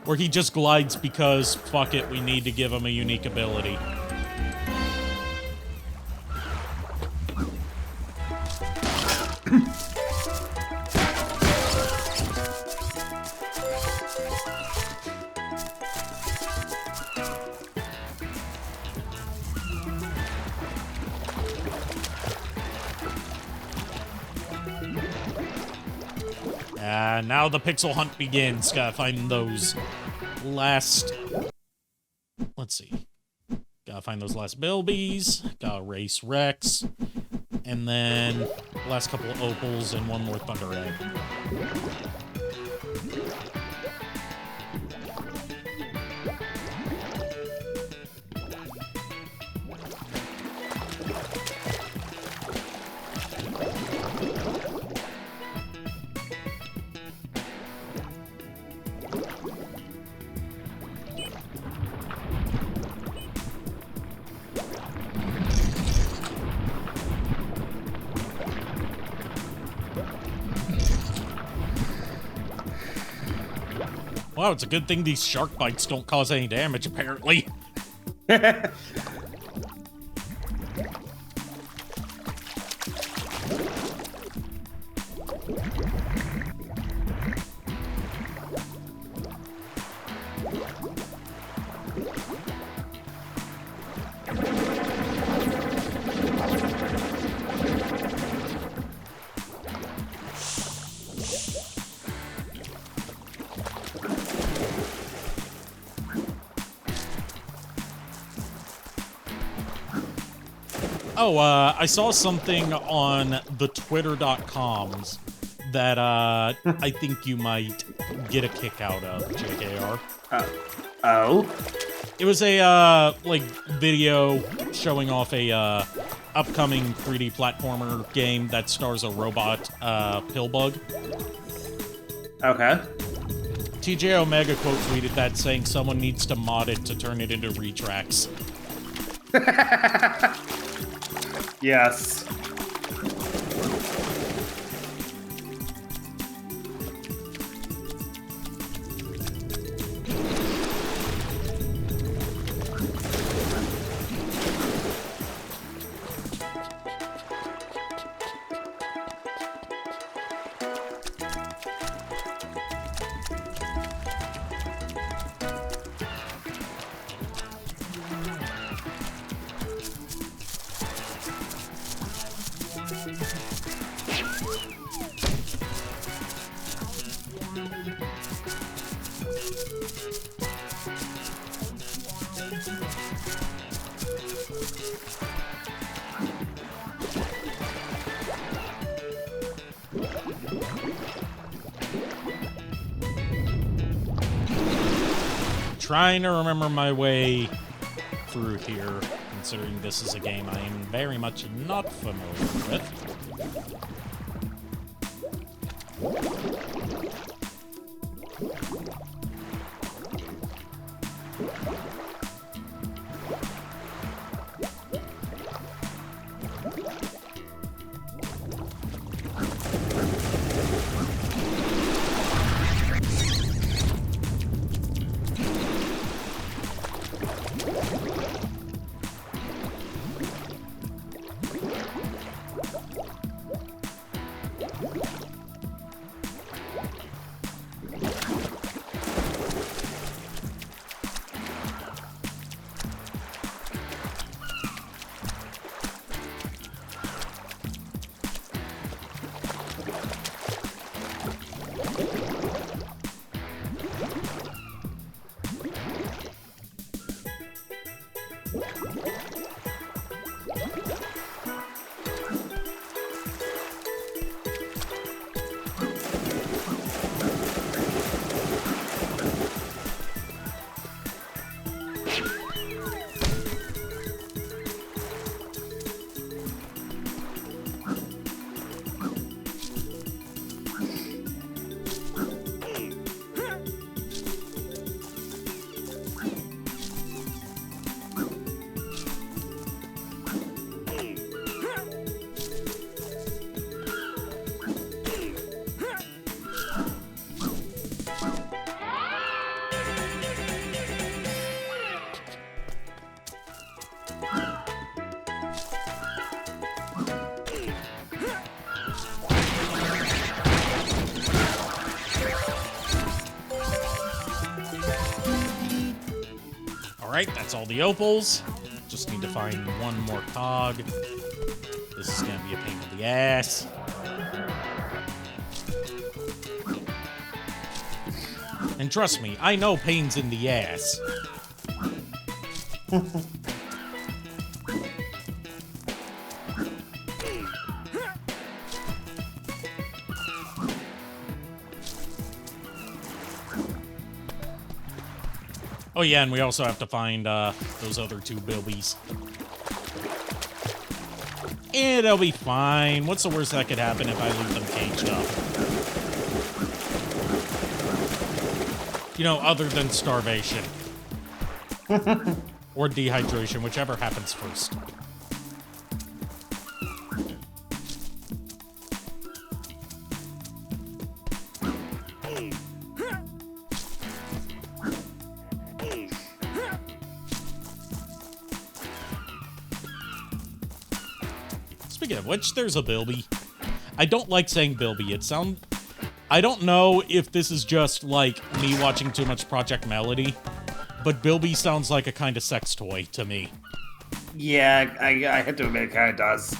Where he just glides because, fuck it, we need to give him a unique ability. Now the pixel hunt begins. Gotta find those last... Let's see. Gotta find those last Bilbies. Gotta race Rex. And then last couple of Opals and one more Thunder Egg. Wow, it's a good thing these shark bites don't cause any damage, apparently. Oh, I saw something on the Twitter.coms that I think you might get a kick out of, JKR. Oh? It was a, like, video showing off a, upcoming 3D platformer game that stars a robot, Pillbug. Okay. TJ Omega quote tweeted that saying someone needs to mod it to turn it into Retracts. Yes. trying to remember my way through here, considering this is a game I am very much not familiar with. Alright, that's all the opals. Just need to find one more cog. This is gonna be a pain in the ass. And trust me, I know pains in the ass. Oh yeah, and we also have to find those other two bilbies. It'll be fine. What's the worst that could happen if I leave them caged up? You know, other than starvation. Or dehydration, whichever happens first. Speaking of which, there's a bilby. I don't like saying bilby. I don't know if this is just, like, me watching too much Project Melody, but bilby sounds like a kind of sex toy to me. Yeah, I have to admit, it kind of does.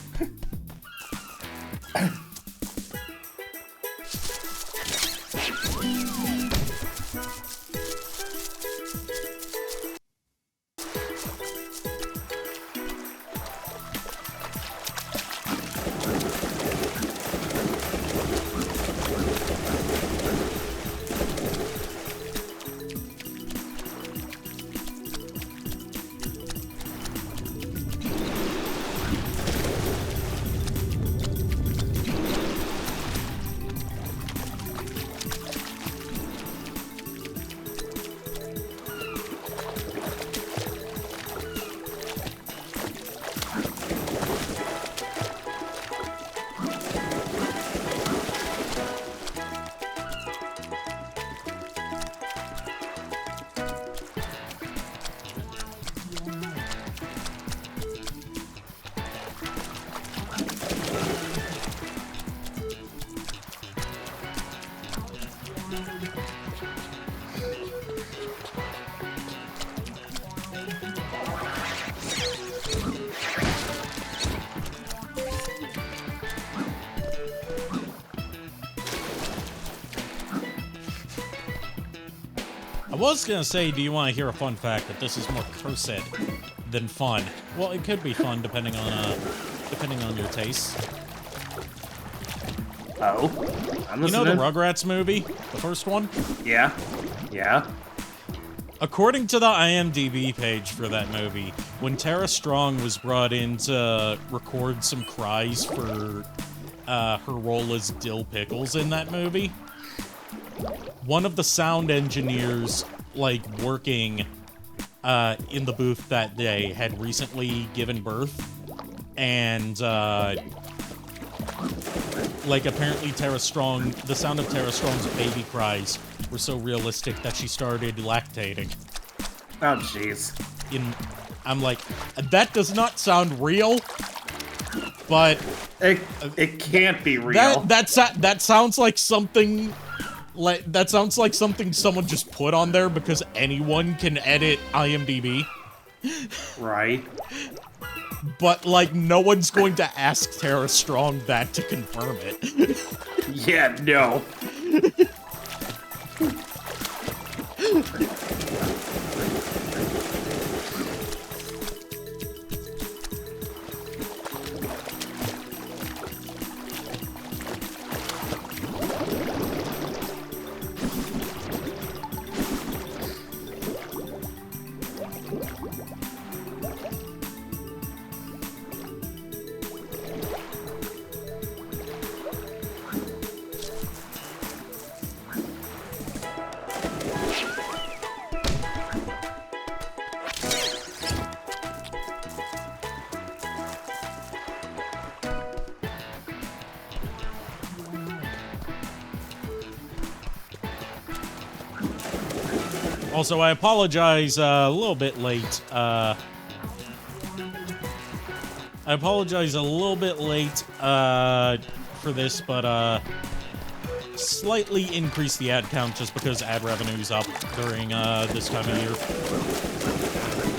I was gonna say, do you want to hear a fun fact that this is more cursed than fun? Well, it could be fun depending on your taste. Oh, I'm listening. You know the Rugrats movie, the first one? Yeah, yeah. According to the IMDb page for that movie, when Tara Strong was brought in to record some cries for her role as Dill Pickles in that movie, one of the sound engineers, like, working in the booth that day had recently given birth, and, like, apparently Tara Strong, the sound of Tara Strong's baby cries were so realistic that she started lactating. Oh, jeez. I'm like, that does not sound real, but... It can't be real. That sounds like something... that sounds like something someone just put on there because anyone can edit IMDb. Right. But, like, no one's going to ask Tara Strong that to confirm it. Yeah, no. Also, I apologize a little bit late. I apologize a little bit late for this, but slightly increased the ad count just because ad revenue's up during this time of year.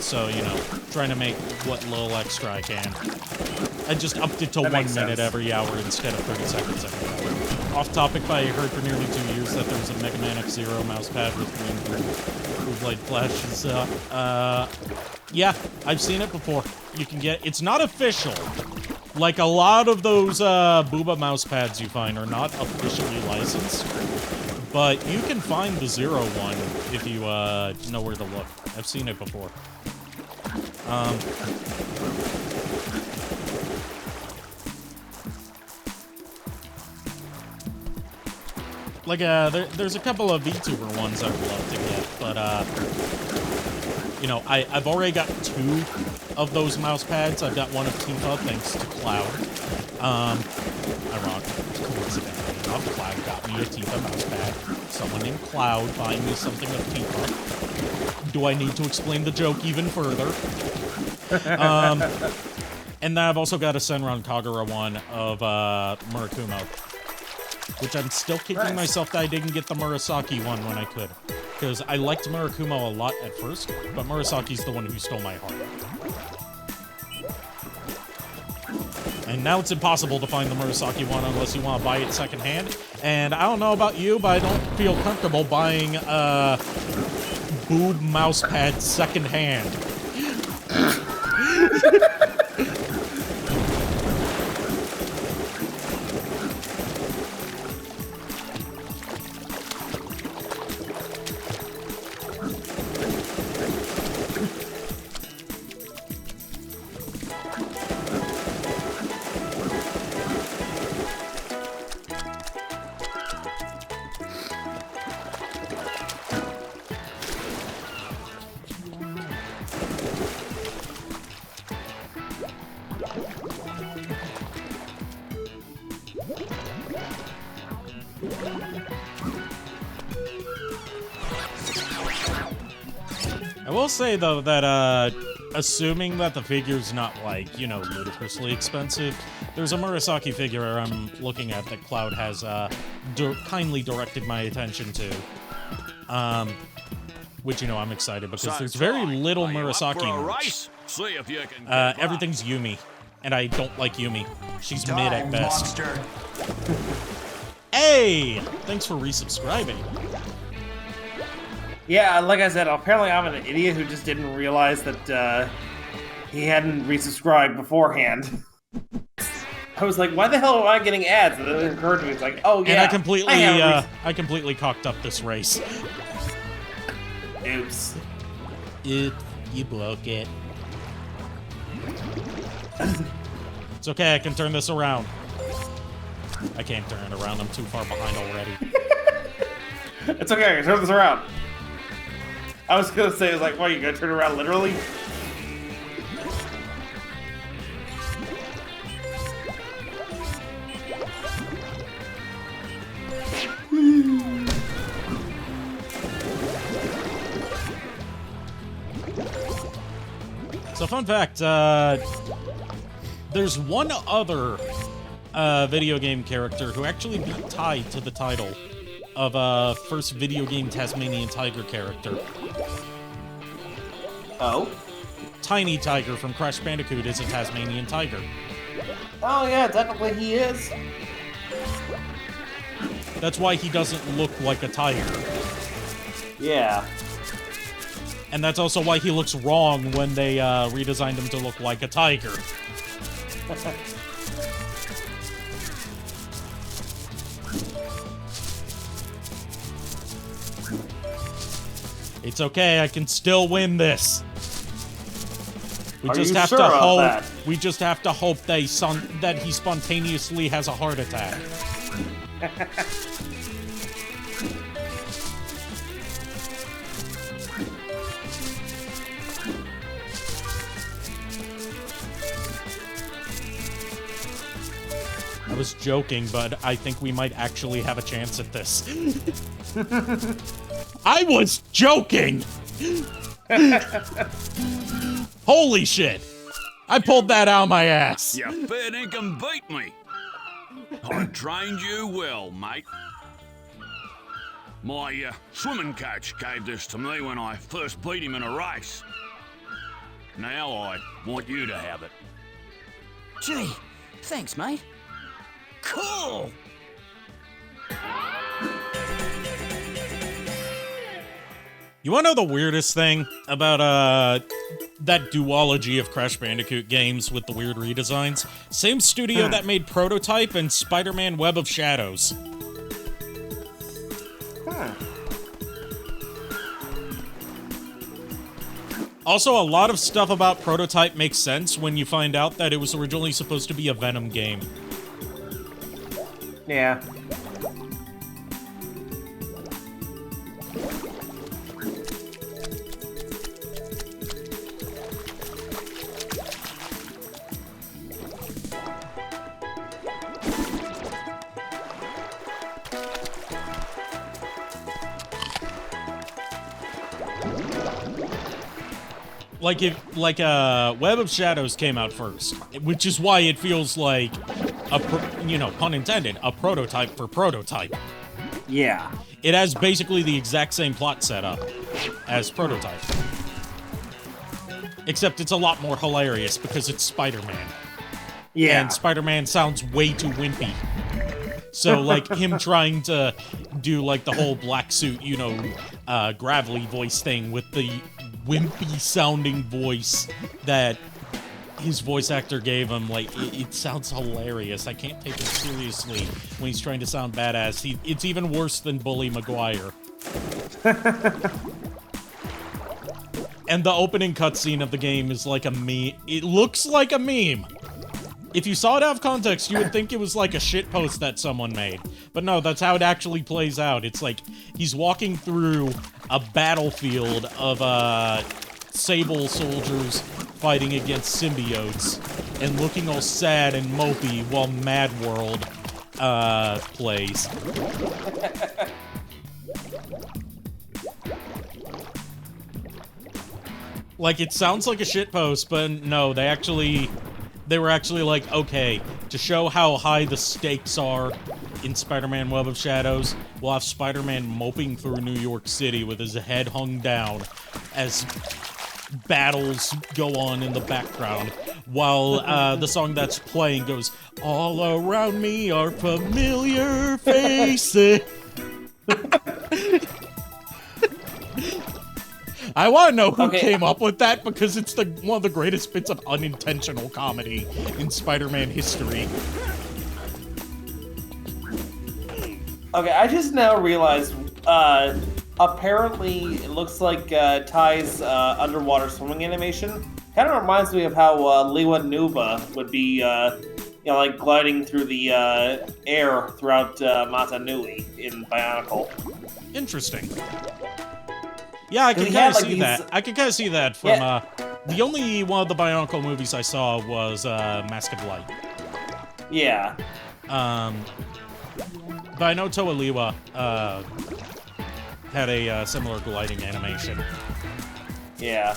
So, you know, trying to make what little extra I can. I just upped it to 1 minute every hour instead of 30 seconds every hour. Off topic, but I heard for nearly 2 years that there was a Mega Man F-Zero mousepad with green blue light flashes. Yeah, I've seen it before. You can get... It's not official. Like, a lot of those Booba mousepads you find are not officially licensed. But you can find the Zero one if you know where to look. I've seen it before. Like, there's a couple of VTuber ones I would love to get, but, you know, I've already got 2 of those mouse pads. I've got one of Tifa, thanks to Cloud. Ironic, coincidentally enough, Cloud got me a Tifa mouse pad. Someone named Cloud buying me something of Tifa. Do I need to explain the joke even further? And then I've also got a Senran Kagura one of, Murakumo. Which I'm still kicking myself that I didn't get the Murasaki one when I could. Because I liked Murakumo a lot at first, but Murasaki's the one who stole my heart. And now it's impossible to find the Murasaki one unless you want to buy it secondhand. And I don't know about you, but I don't feel comfortable buying boob mousepad secondhand. I will say, though, that, assuming that the figure's not, like, you know, ludicrously expensive, there's a Murasaki figure I'm looking at that Cloud has, kindly directed my attention to. Which, you know, I'm excited because there's very little Murasaki merch. Everything's Yumi, and I don't like Yumi. She's mid at best. Hey! Thanks for resubscribing. Yeah, like I said, apparently I'm an idiot who just didn't realize that he hadn't resubscribed beforehand. I was like, why the hell am I getting ads? And then it occurred to me, it's like, oh yeah. And I completely cocked up this race. Oops. You broke it. It's okay, I can turn this around. I can't turn it around, I'm too far behind already. It's okay, I can turn this around. I was gonna say, what, you gonna turn around literally? So fun fact, there's one other video game character who actually beat tied to the title of first video game Tasmanian tiger character. Oh? Tiny Tiger from Crash Bandicoot is a Tasmanian tiger. Oh yeah, technically he is. That's why he doesn't look like a tiger. Yeah. And that's also why he looks wrong when they redesigned him to look like a tiger. It's okay, I can still win this. We just have to hope. We just have to hope that he spontaneously has a heart attack. I was joking, but I think we might actually have a chance at this. I was joking! Holy shit! I pulled that out of my ass! You fair dinkum beat me! I trained you well, mate. My swimming coach gave this to me when I first beat him in a race. Now I want you to have it. Gee, thanks, mate. Cool! You wanna know the weirdest thing about, that duology of Crash Bandicoot games with the weird redesigns? Same studio that made Prototype and Spider-Man Web of Shadows. Also, a lot of stuff about Prototype makes sense when you find out that it was originally supposed to be a Venom game. Yeah. Web of Shadows came out first, which is why it feels like pun intended, a prototype for Prototype. Yeah. It has basically the exact same plot setup as Prototype. Except it's a lot more hilarious because it's Spider-Man. Yeah. And Spider-Man sounds way too wimpy. So, him trying to do, the whole black suit, gravelly voice thing with the wimpy-sounding voice that his voice actor gave him, it sounds hilarious. I can't take him seriously when he's trying to sound badass. It's even worse than Bully Maguire. And the opening cutscene of the game is like a meme. It looks like a meme. If you saw it out of context, you would think it was like a shitpost that someone made. But no, that's how it actually plays out. It's like he's walking through a battlefield of Sable soldiers fighting against symbiotes and looking all sad and mopey while Mad World plays. It sounds like a shitpost, but no, they were actually like, okay, to show how high the stakes are in Spider-Man Web of Shadows, we'll have Spider-Man moping through New York City with his head hung down as battles go on in the background, while the song that's playing goes, all around me are familiar faces. I want to know who came up with that, because it's one of the greatest bits of unintentional comedy in Spider-Man history. Okay, I just now realized apparently, it looks like Ty's underwater swimming animation kind of reminds me of how Liwa Nuba would be, like gliding through the air throughout Mata Nui in Bionicle. Interesting. Yeah, I can he kind of had, like, see these- that. I can kind of see that from the only one of the Bionicle movies I saw was Mask of Light. Yeah. But I know Toa Liwa had a similar gliding animation. Yeah.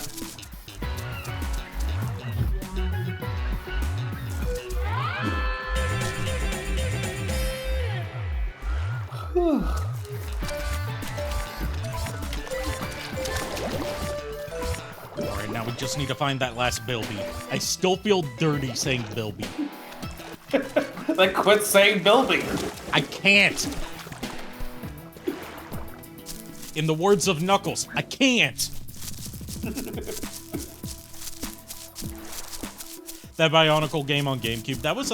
Alright, now we just need to find that last Bilby. I still feel dirty saying Bilby. Like, quit saying Bilby. I can't. In the words of Knuckles, I can't. That Bionicle game on GameCube, that was,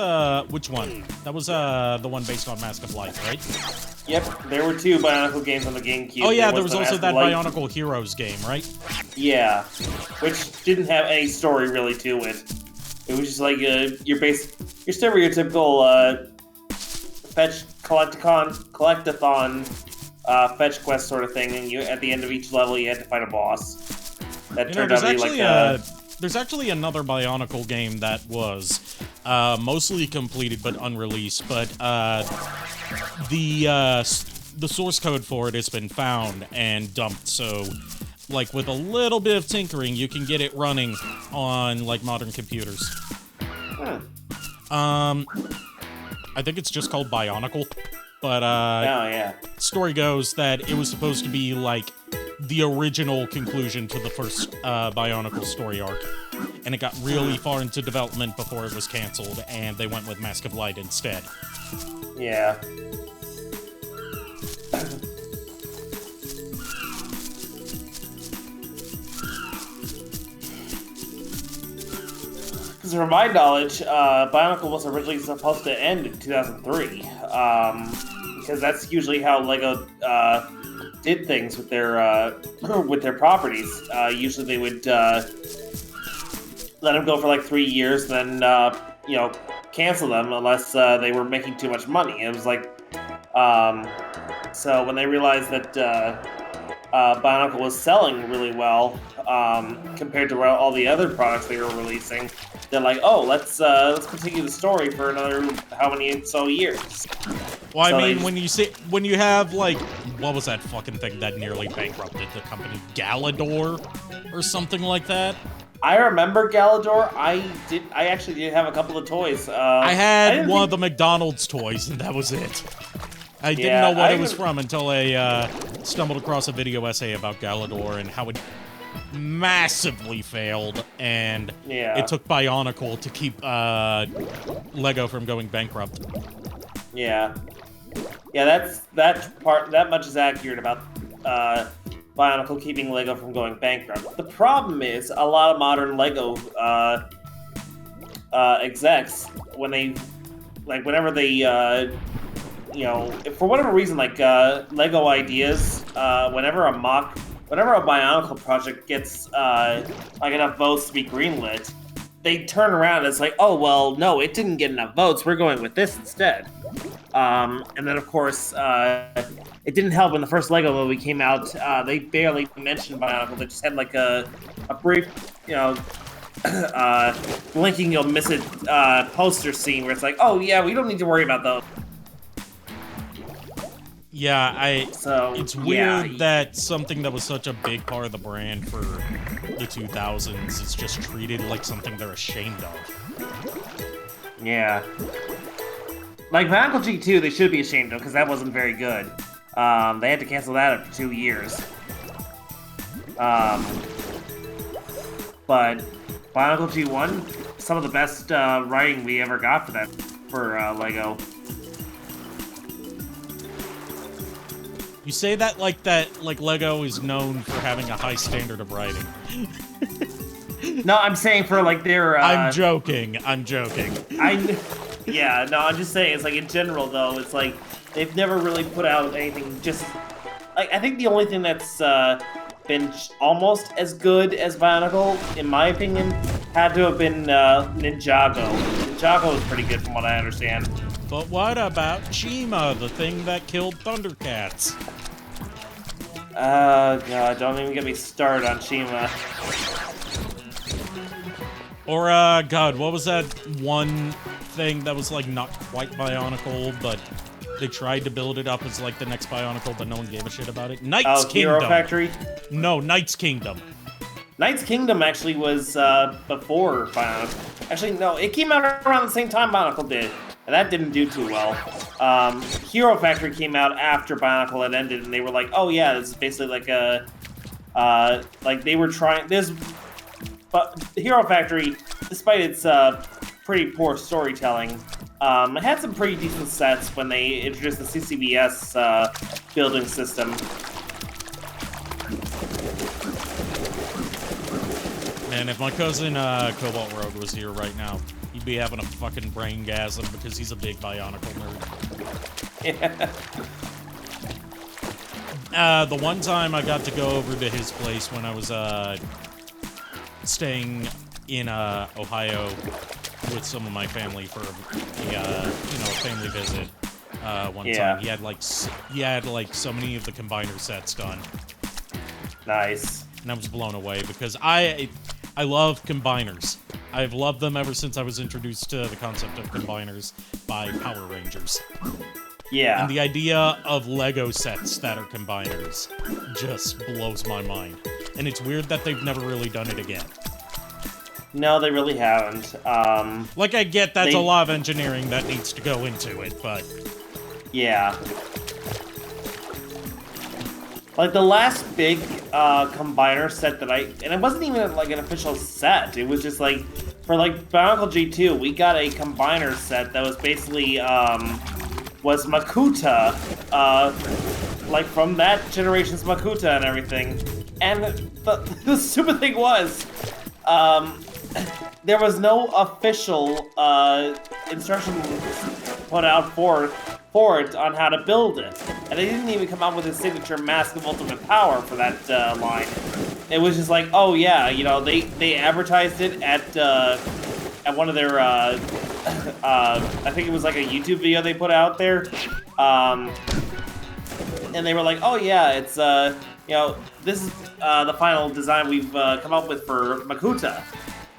which one? That was, the one based on Mask of Light, right? Yep, there were 2 Bionicle games on the GameCube. Oh yeah, there was the also Mask that of Light. Bionicle Heroes game, right? Yeah, which didn't have any story really to it. It was just like your stereotypical fetch collectathon fetch quest sort of thing, and you at the end of each level you had to fight a boss. That turned out to be like there's actually another Bionicle game that was mostly completed but unreleased, but the source code for it has been found and dumped, so like with a little bit of tinkering you can get it running on like modern computers. I think it's just called Bionicle, but story goes that it was supposed to be like the original conclusion to the first Bionicle story arc, and it got really far into development before it was canceled, and they went with Mask of Light instead. Yeah. Because from my knowledge, Bionicle was originally supposed to end in 2003, because that's usually how LEGO did things with their properties. Usually they would let them go for like 3 years, then cancel them unless they were making too much money. It was like, so when they realized that Bionicle was selling really well compared to all the other products they were releasing, they're like, oh, let's continue the story for another how many so years. Well, So I mean, they when you have like, what was that fucking thing that nearly bankrupted the company, Galador, or something like that? I remember Galador. I actually did have a couple of toys. I had one of the McDonald's toys, and that was it. I didn't know what it was from until I stumbled across a video essay about Galador and how it massively failed, and it took Bionicle to keep LEGO from going bankrupt. Yeah, that much is accurate about Bionicle keeping LEGO from going bankrupt. The problem is a lot of modern LEGO execs, whenever they if for whatever reason, like LEGO Ideas, whenever a Bionicle project gets like enough votes to be greenlit, they turn around and it's like, oh well, no, it didn't get enough votes. We're going with this instead. And then of course, it didn't help when the first LEGO movie came out. They barely mentioned Bionicle. They just had like a brief, blinking you'll miss it poster scene where it's like, oh yeah, we don't need to worry about those. Yeah, it's weird that something that was such a big part of the brand for the 2000s is just treated like something they're ashamed of. Yeah. Like Bionicle G2, they should be ashamed of, because that wasn't very good. They had to cancel that after 2 years. But Bionicle G1, some of the best writing we ever got for LEGO. You say that like LEGO is known for having a high standard of writing. No, I'm saying for like their. I'm joking. I'm just saying it's like in general though, it's like they've never really put out anything just I think the only thing that's been almost as good as Bionicle, in my opinion, had to have been Ninjago. Ninjago was pretty good from what I understand. But what about Chima, the thing that killed Thundercats? God, don't even get me started on Chima. Or, God, what was that one thing that was, like, not quite Bionicle, but they tried to build it up as, like, the next Bionicle, but no one gave a shit about it? Knight's Kingdom! Hero Factory? No, Knight's Kingdom. Knight's Kingdom actually was, before Bionicle. Actually, no, it came out around the same time Bionicle did, and that didn't do too well. Hero Factory came out after Bionicle had ended, and they were like, oh yeah, this is basically like a, like, they were trying, but the Hero Factory, despite its pretty poor storytelling, it had some pretty decent sets when they introduced the CCBS building system. Man, if my cousin Cobalt Rogue was here right now, he'd be having a fucking brain gasm because he's a big Bionicle nerd. Yeah. The one time I got to go over to his place when I was staying in Ohio with some of my family for a family visit. One time he had like so many of the combiner sets done. Nice. And I was blown away because I love combiners. I've loved them ever since I was introduced to the concept of combiners by Power Rangers. Yeah. And the idea of Lego sets that are combiners just blows my mind. And it's weird that they've never really done it again. No, they really haven't. Like, I get that's a lot of engineering that needs to go into it, but... Yeah. Like, the last big combiner set that and it wasn't even, like, an official set. It was just, like, for, like, Bionicle G2, we got a combiner set that was basically, was Makuta, like, from that generation's Makuta and everything. And the stupid thing was, there was no official instructions put out for it on how to build it. And they didn't even come out with a signature Mask of Ultimate Power for that line. It was just like, oh yeah, you know, they advertised it at one of their, I think it was like a YouTube video they put out there. And they were like, oh yeah, it's, you know, this is the final design we've come up with for Makuta.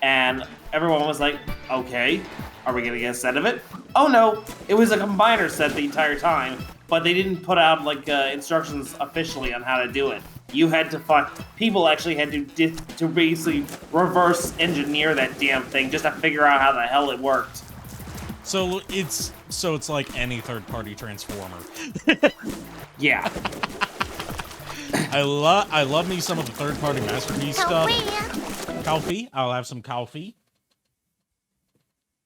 And everyone was like, okay, are we gonna get a set of it? Oh no, it was a combiner set the entire time, but they didn't put out like instructions officially on how to do it. You had to people actually had to basically reverse engineer that damn thing just to figure out how the hell it worked. So it's like any third-party transformer. Yeah. I love me some of the third-party Masterpiece stuff. Coffee. I'll have some coffee.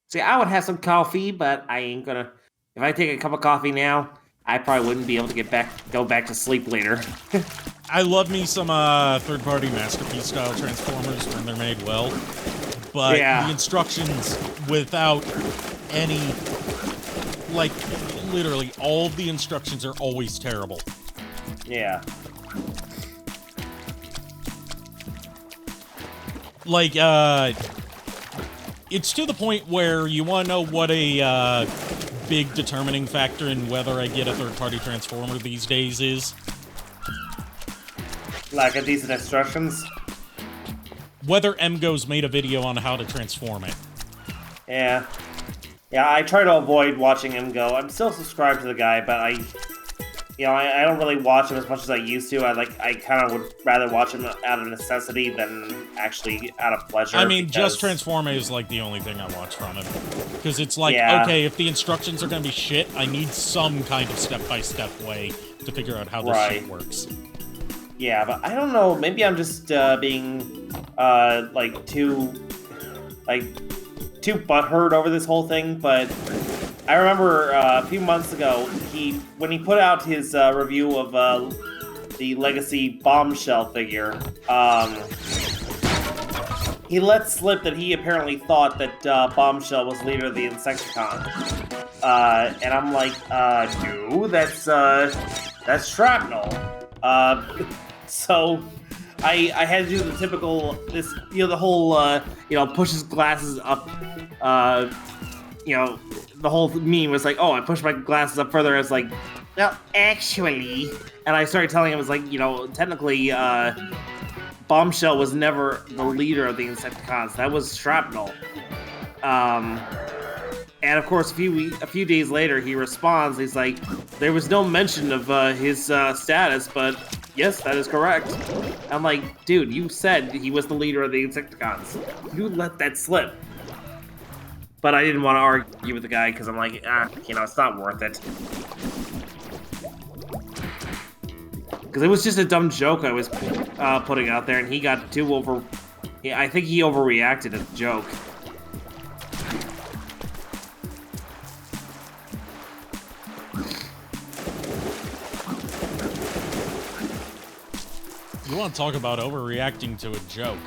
See, I would have some coffee, but I ain't gonna. If I take a cup of coffee now, I probably wouldn't be able to go back to sleep later. I love me some third-party Masterpiece style Transformers when they're made well, but the instructions without any, like, literally all of the instructions are always terrible. Yeah. Like, it's to the point where you want to know what a big determining factor in whether I get a third-party Transformer these days is. Like a decent instructions? Whether MGo's made a video on how to transform it. Yeah. Yeah, I try to avoid watching MGo. I'm still subscribed to the guy, but I don't really watch him as much as I used to. I kind of would rather watch him out of necessity than actually out of pleasure. I mean, just Transform is like the only thing I watch from him. Because it's like, okay, if the instructions are going to be shit, I need some kind of step-by-step way to figure out how this shit works. Yeah, but I don't know. Maybe I'm just being too butthurt over this whole thing. But I remember a few months ago, when he put out his review of the Legacy Bombshell figure, he let slip that he apparently thought that Bombshell was leader of the Insecticon. And I'm like, no, that's Shrapnel. So I had to do the typical, the whole, push his glasses up, the whole meme was like, oh, I pushed my glasses up further. I was like, well, actually, and I started telling him, it was like, technically, Bombshell was never the leader of the Insecticons. That was Shrapnel. And of course, a few days later, he responds. He's like, there was no mention of his status, but yes, that is correct. I'm like, dude, you said he was the leader of the Insecticons. You let that slip. But I didn't want to argue with the guy because I'm like, it's not worth it. Because it was just a dumb joke I was putting out there, and he got too over... I think he overreacted at the joke. You want to talk about overreacting to a joke?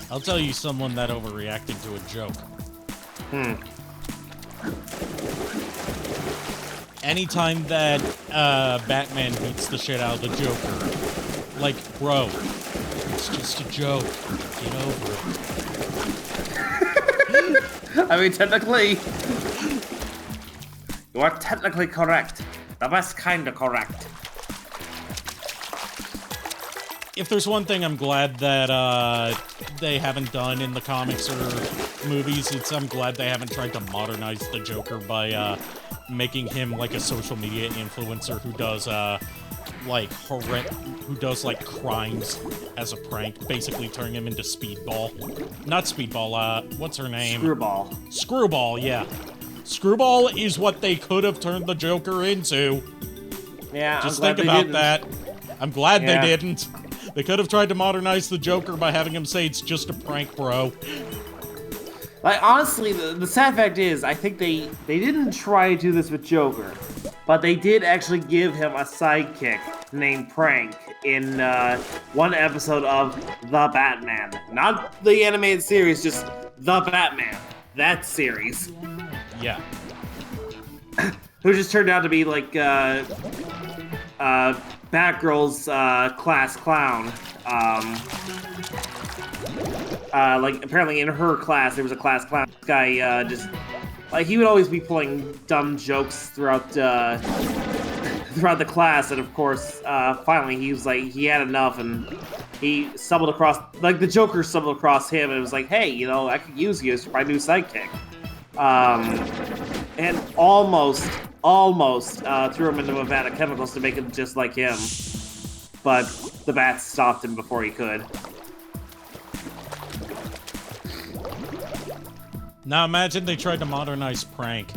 I'll tell you someone that overreacted to a joke. Anytime that Batman beats the shit out of the Joker, like, bro, it's just a joke. Get over it. I mean, technically, you are technically correct. The best kind of correct. If there's one thing I'm glad that they haven't done in the comics or movies, I'm glad they haven't tried to modernize the Joker by making him like a social media influencer who does like crimes as a prank, basically turning him into Speedball. Not Speedball, what's her name? Screwball. Screwball, yeah. Screwball is what they could have turned the Joker into. Yeah, just think about that. I'm glad they didn't. They could have tried to modernize the Joker by having him say it's just a prank, bro. Like, honestly, the sad fact is, I think they didn't try to do this with Joker, but they did actually give him a sidekick named Prank in one episode of The Batman. Not the animated series, just The Batman. That series. Yeah. Who just turned out to be, like, Batgirl's class clown. Like, apparently in her class, there was a class clown. This guy, just... Like, he would always be pulling dumb jokes throughout the class, and of course, finally, he was like, he had enough, and he stumbled across... Like, the Joker stumbled across him, and it was like, hey, I could use you as my new sidekick. And almost threw him into a vat of chemicals to make him just like him. But the bats stopped him before he could. Now imagine they tried to modernize Prank.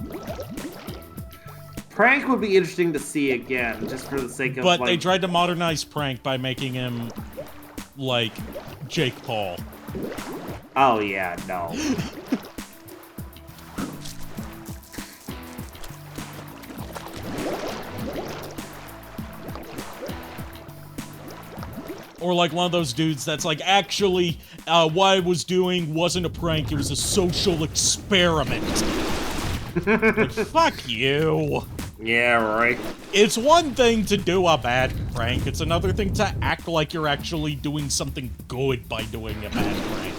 Prank would be interesting to see again, just for the sake of, But they tried to modernize Prank by making him, like, Jake Paul. Oh yeah, no. Or like one of those dudes that's like, actually, what I was doing wasn't a prank, it was a social experiment. Like, fuck you. Yeah, right. It's one thing to do a bad prank, it's another thing to act like you're actually doing something good by doing a bad prank.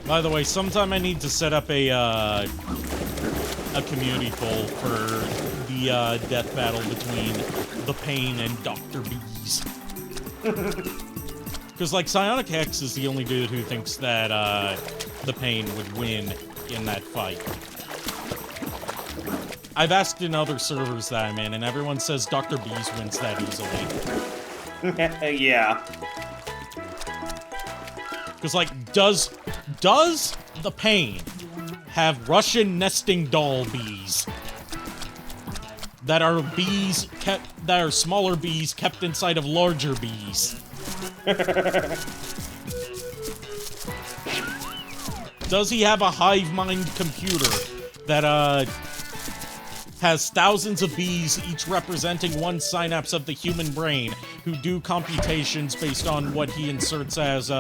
By the way, sometime I need to set up a community poll for the death battle between the Pain and Dr. Bees. Because, like, Psionic X is the only dude who thinks that the Pain would win in that fight. I've asked in other servers that I'm in, and everyone says Dr. Bees wins that easily. Yeah. Because, like, does the Pain have Russian nesting doll bees that are smaller bees kept inside of larger bees? does he have a hive mind computer that has thousands of bees, each representing one synapse of the human brain, who do computations based on what he inserts as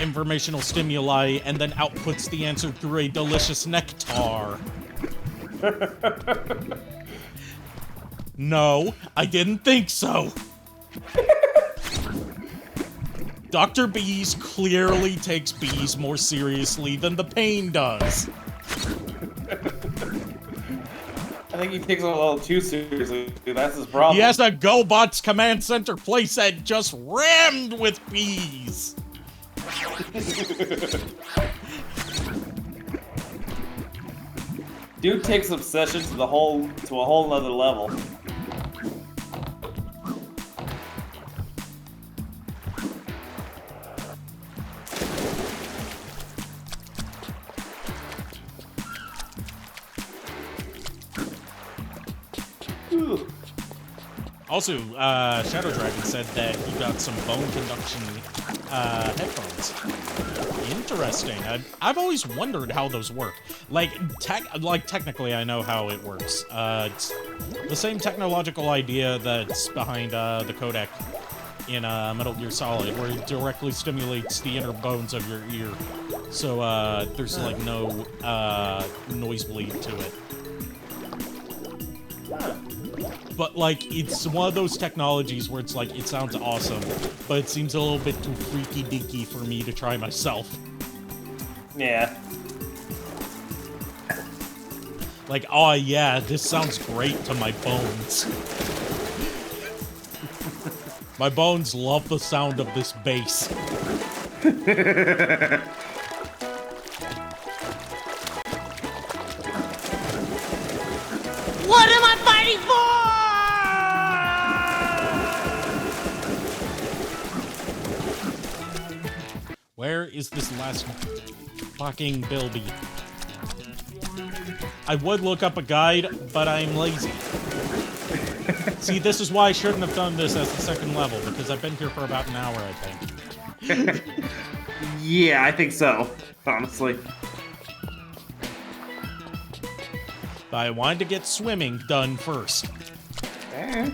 informational stimuli, and then outputs the answer through a delicious nectar? No, I didn't think so. Dr. Bees clearly takes bees more seriously than the pain does. I think he takes it a little too seriously. That's his problem. He has a GoBots command center playset just rammed with bees. Dude takes obsession to a whole nother level. Also, Shadow Dragon said that he got some bone conduction headphones. Interesting. I've always wondered how those work. Like technically, I know how it works. It's the same technological idea that's behind the codec in Metal Gear Solid, where it directly stimulates the inner bones of your ear. So there's like no noise bleed to it. But, like, it's one of those technologies where it's like, it sounds awesome, but it seems a little bit too freaky-deaky for me to try myself. Yeah. Like, oh yeah, this sounds great to my bones. My bones love the sound of this bass. What am I fighting for? Where is this last fucking Bilby? I would look up a guide, but I'm lazy. See, this is why I shouldn't have done this as the second level, because I've been here for about an hour, I think. Yeah, I think so, honestly. But I wanted to get swimming done first. Eh.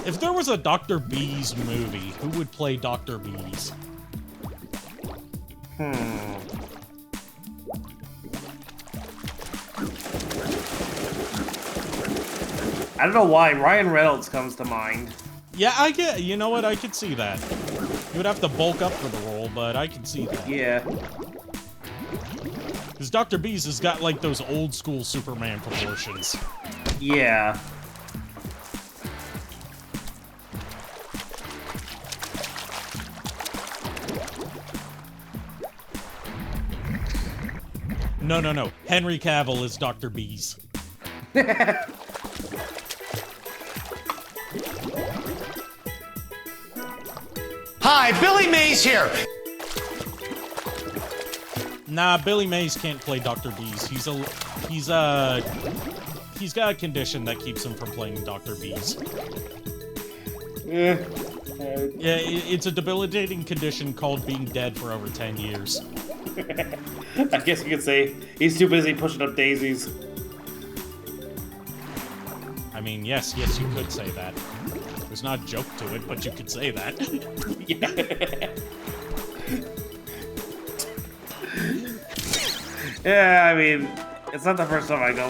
If there was a Dr. Bees movie, who would play Dr. Bees? I don't know why, Ryan Reynolds comes to mind. Yeah, you know what, I could see that. You would have to bulk up for the role, but I can see that. Yeah. Because Dr. Bees has got, like, those old-school Superman proportions. Yeah. No. Henry Cavill is Dr. Bees. Hi, Billy Mays here. Nah, Billy Mays can't play Dr. Bees. He's got a condition that keeps him from playing Dr. Bees. Yeah, it's a debilitating condition called being dead for over 10 years. I guess you could say he's too busy pushing up daisies. I mean, yes, you could say that. There's not a joke to it, but you could say that. Yeah, I mean, it's not the first time I go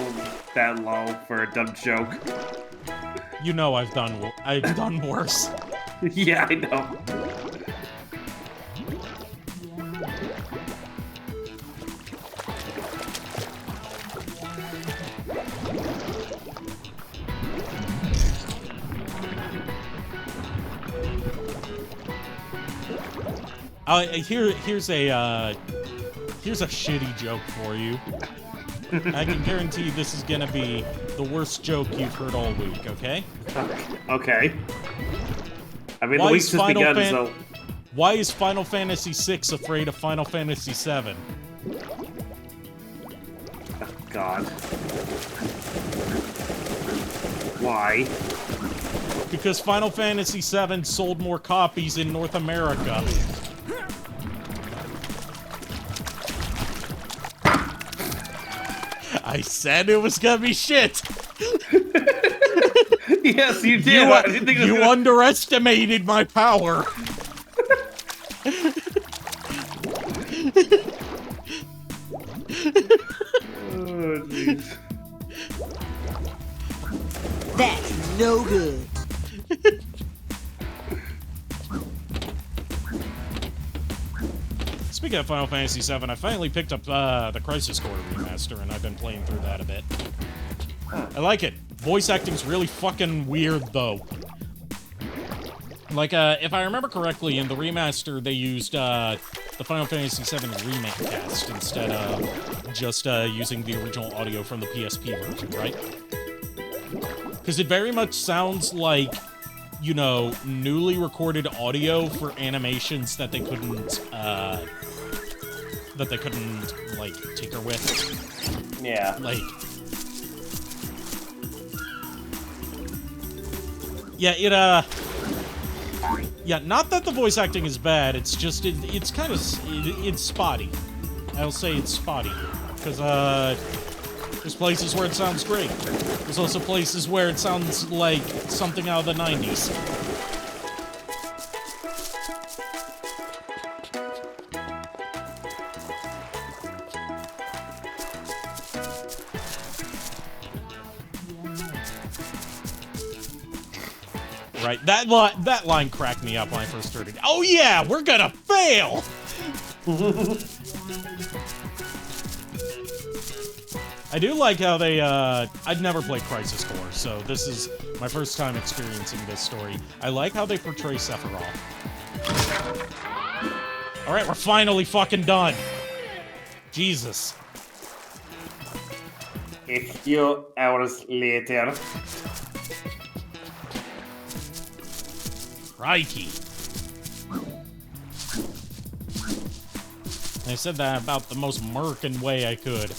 that low for a dumb joke. You know I've done worse. Yeah, I know. Here's a shitty joke for you. I can guarantee this is gonna be the worst joke you've heard all week, okay? Okay. I mean, the week's just begun, so... Why is Final Fantasy VI afraid of Final Fantasy VII? Oh, God. Why? Because Final Fantasy VII sold more copies in North America. I said it was gonna be shit! Yes, you did. I didn't think it was you gonna... underestimated my power. Oh, jeez. That's no good. Speaking of Final Fantasy VII, I finally picked up the Crisis Core remaster, and I've been playing through that a bit. I like it. Voice acting's really fucking weird, though. Like, if I remember correctly, in the remaster, they used the Final Fantasy VII remake cast instead of just using the original audio from the PSP version, right? Because it very much sounds like, you know, newly recorded audio for animations that they couldn't, like, tinker with. Yeah. Like... Yeah, yeah, not that the voice acting is bad, it's just, it's kind of, it's spotty. I'll say it's spotty. Because, there's places where it sounds great. There's also places where it sounds like something out of the 90s. Right, that line cracked me up when I first heard it. Oh yeah, we're gonna fail! I do like how they, I'd never played Crisis Core, so this is my first time experiencing this story. I like how they portray Sephiroth. Alright, we're finally fucking done! Jesus. A few hours later. Crikey. I said that about the most Merkin way I could.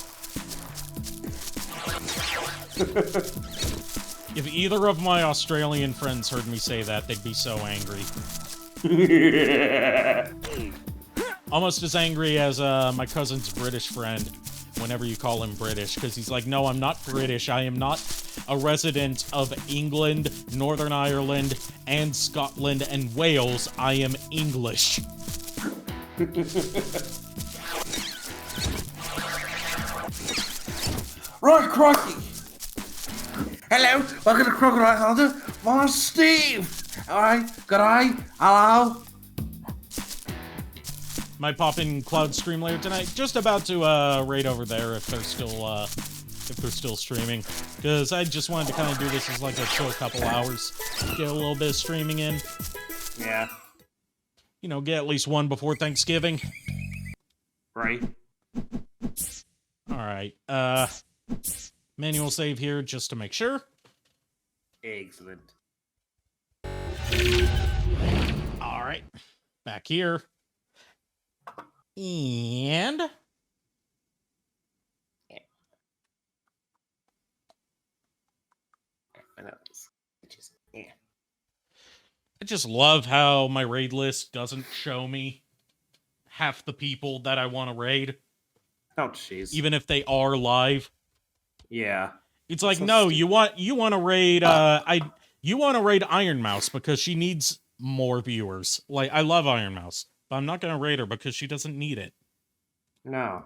If either of my Australian friends heard me say that, they'd be so angry. Almost as angry as my cousin's British friend, whenever you call him British, because he's like, no, I'm not British. I am not a resident of England, Northern Ireland, and Scotland and Wales. I am English. Right, crikey! Hello, welcome to Crocodile Hunter. My name's Steve. Alright, good day. Hello. Might pop in Cloud stream later tonight. Just about to raid over there if they're still streaming. Because I just wanted to kind of do this as like a chill couple hours. Get a little bit of streaming in. Yeah. You know, get at least one before Thanksgiving. Right. Alright, manual save here just to make sure. Excellent. Alright. Back here. And... I just love how my raid list doesn't show me half the people that I want to raid. Oh, jeez. Even if they are live. Yeah. It's like, no, you want to raid you want to raid Iron Mouse because she needs more viewers. Like, I love Iron Mouse, but I'm not going to raid her because she doesn't need it. No.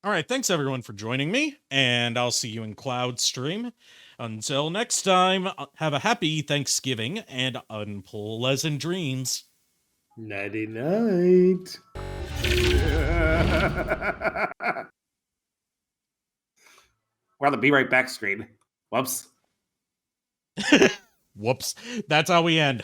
All right, thanks everyone for joining me, and I'll see you in Cloud stream. Until next time, have a happy Thanksgiving and unpleasant dreams. Nighty night. We're on the Be Right Back screen. Whoops. Whoops. That's how we end.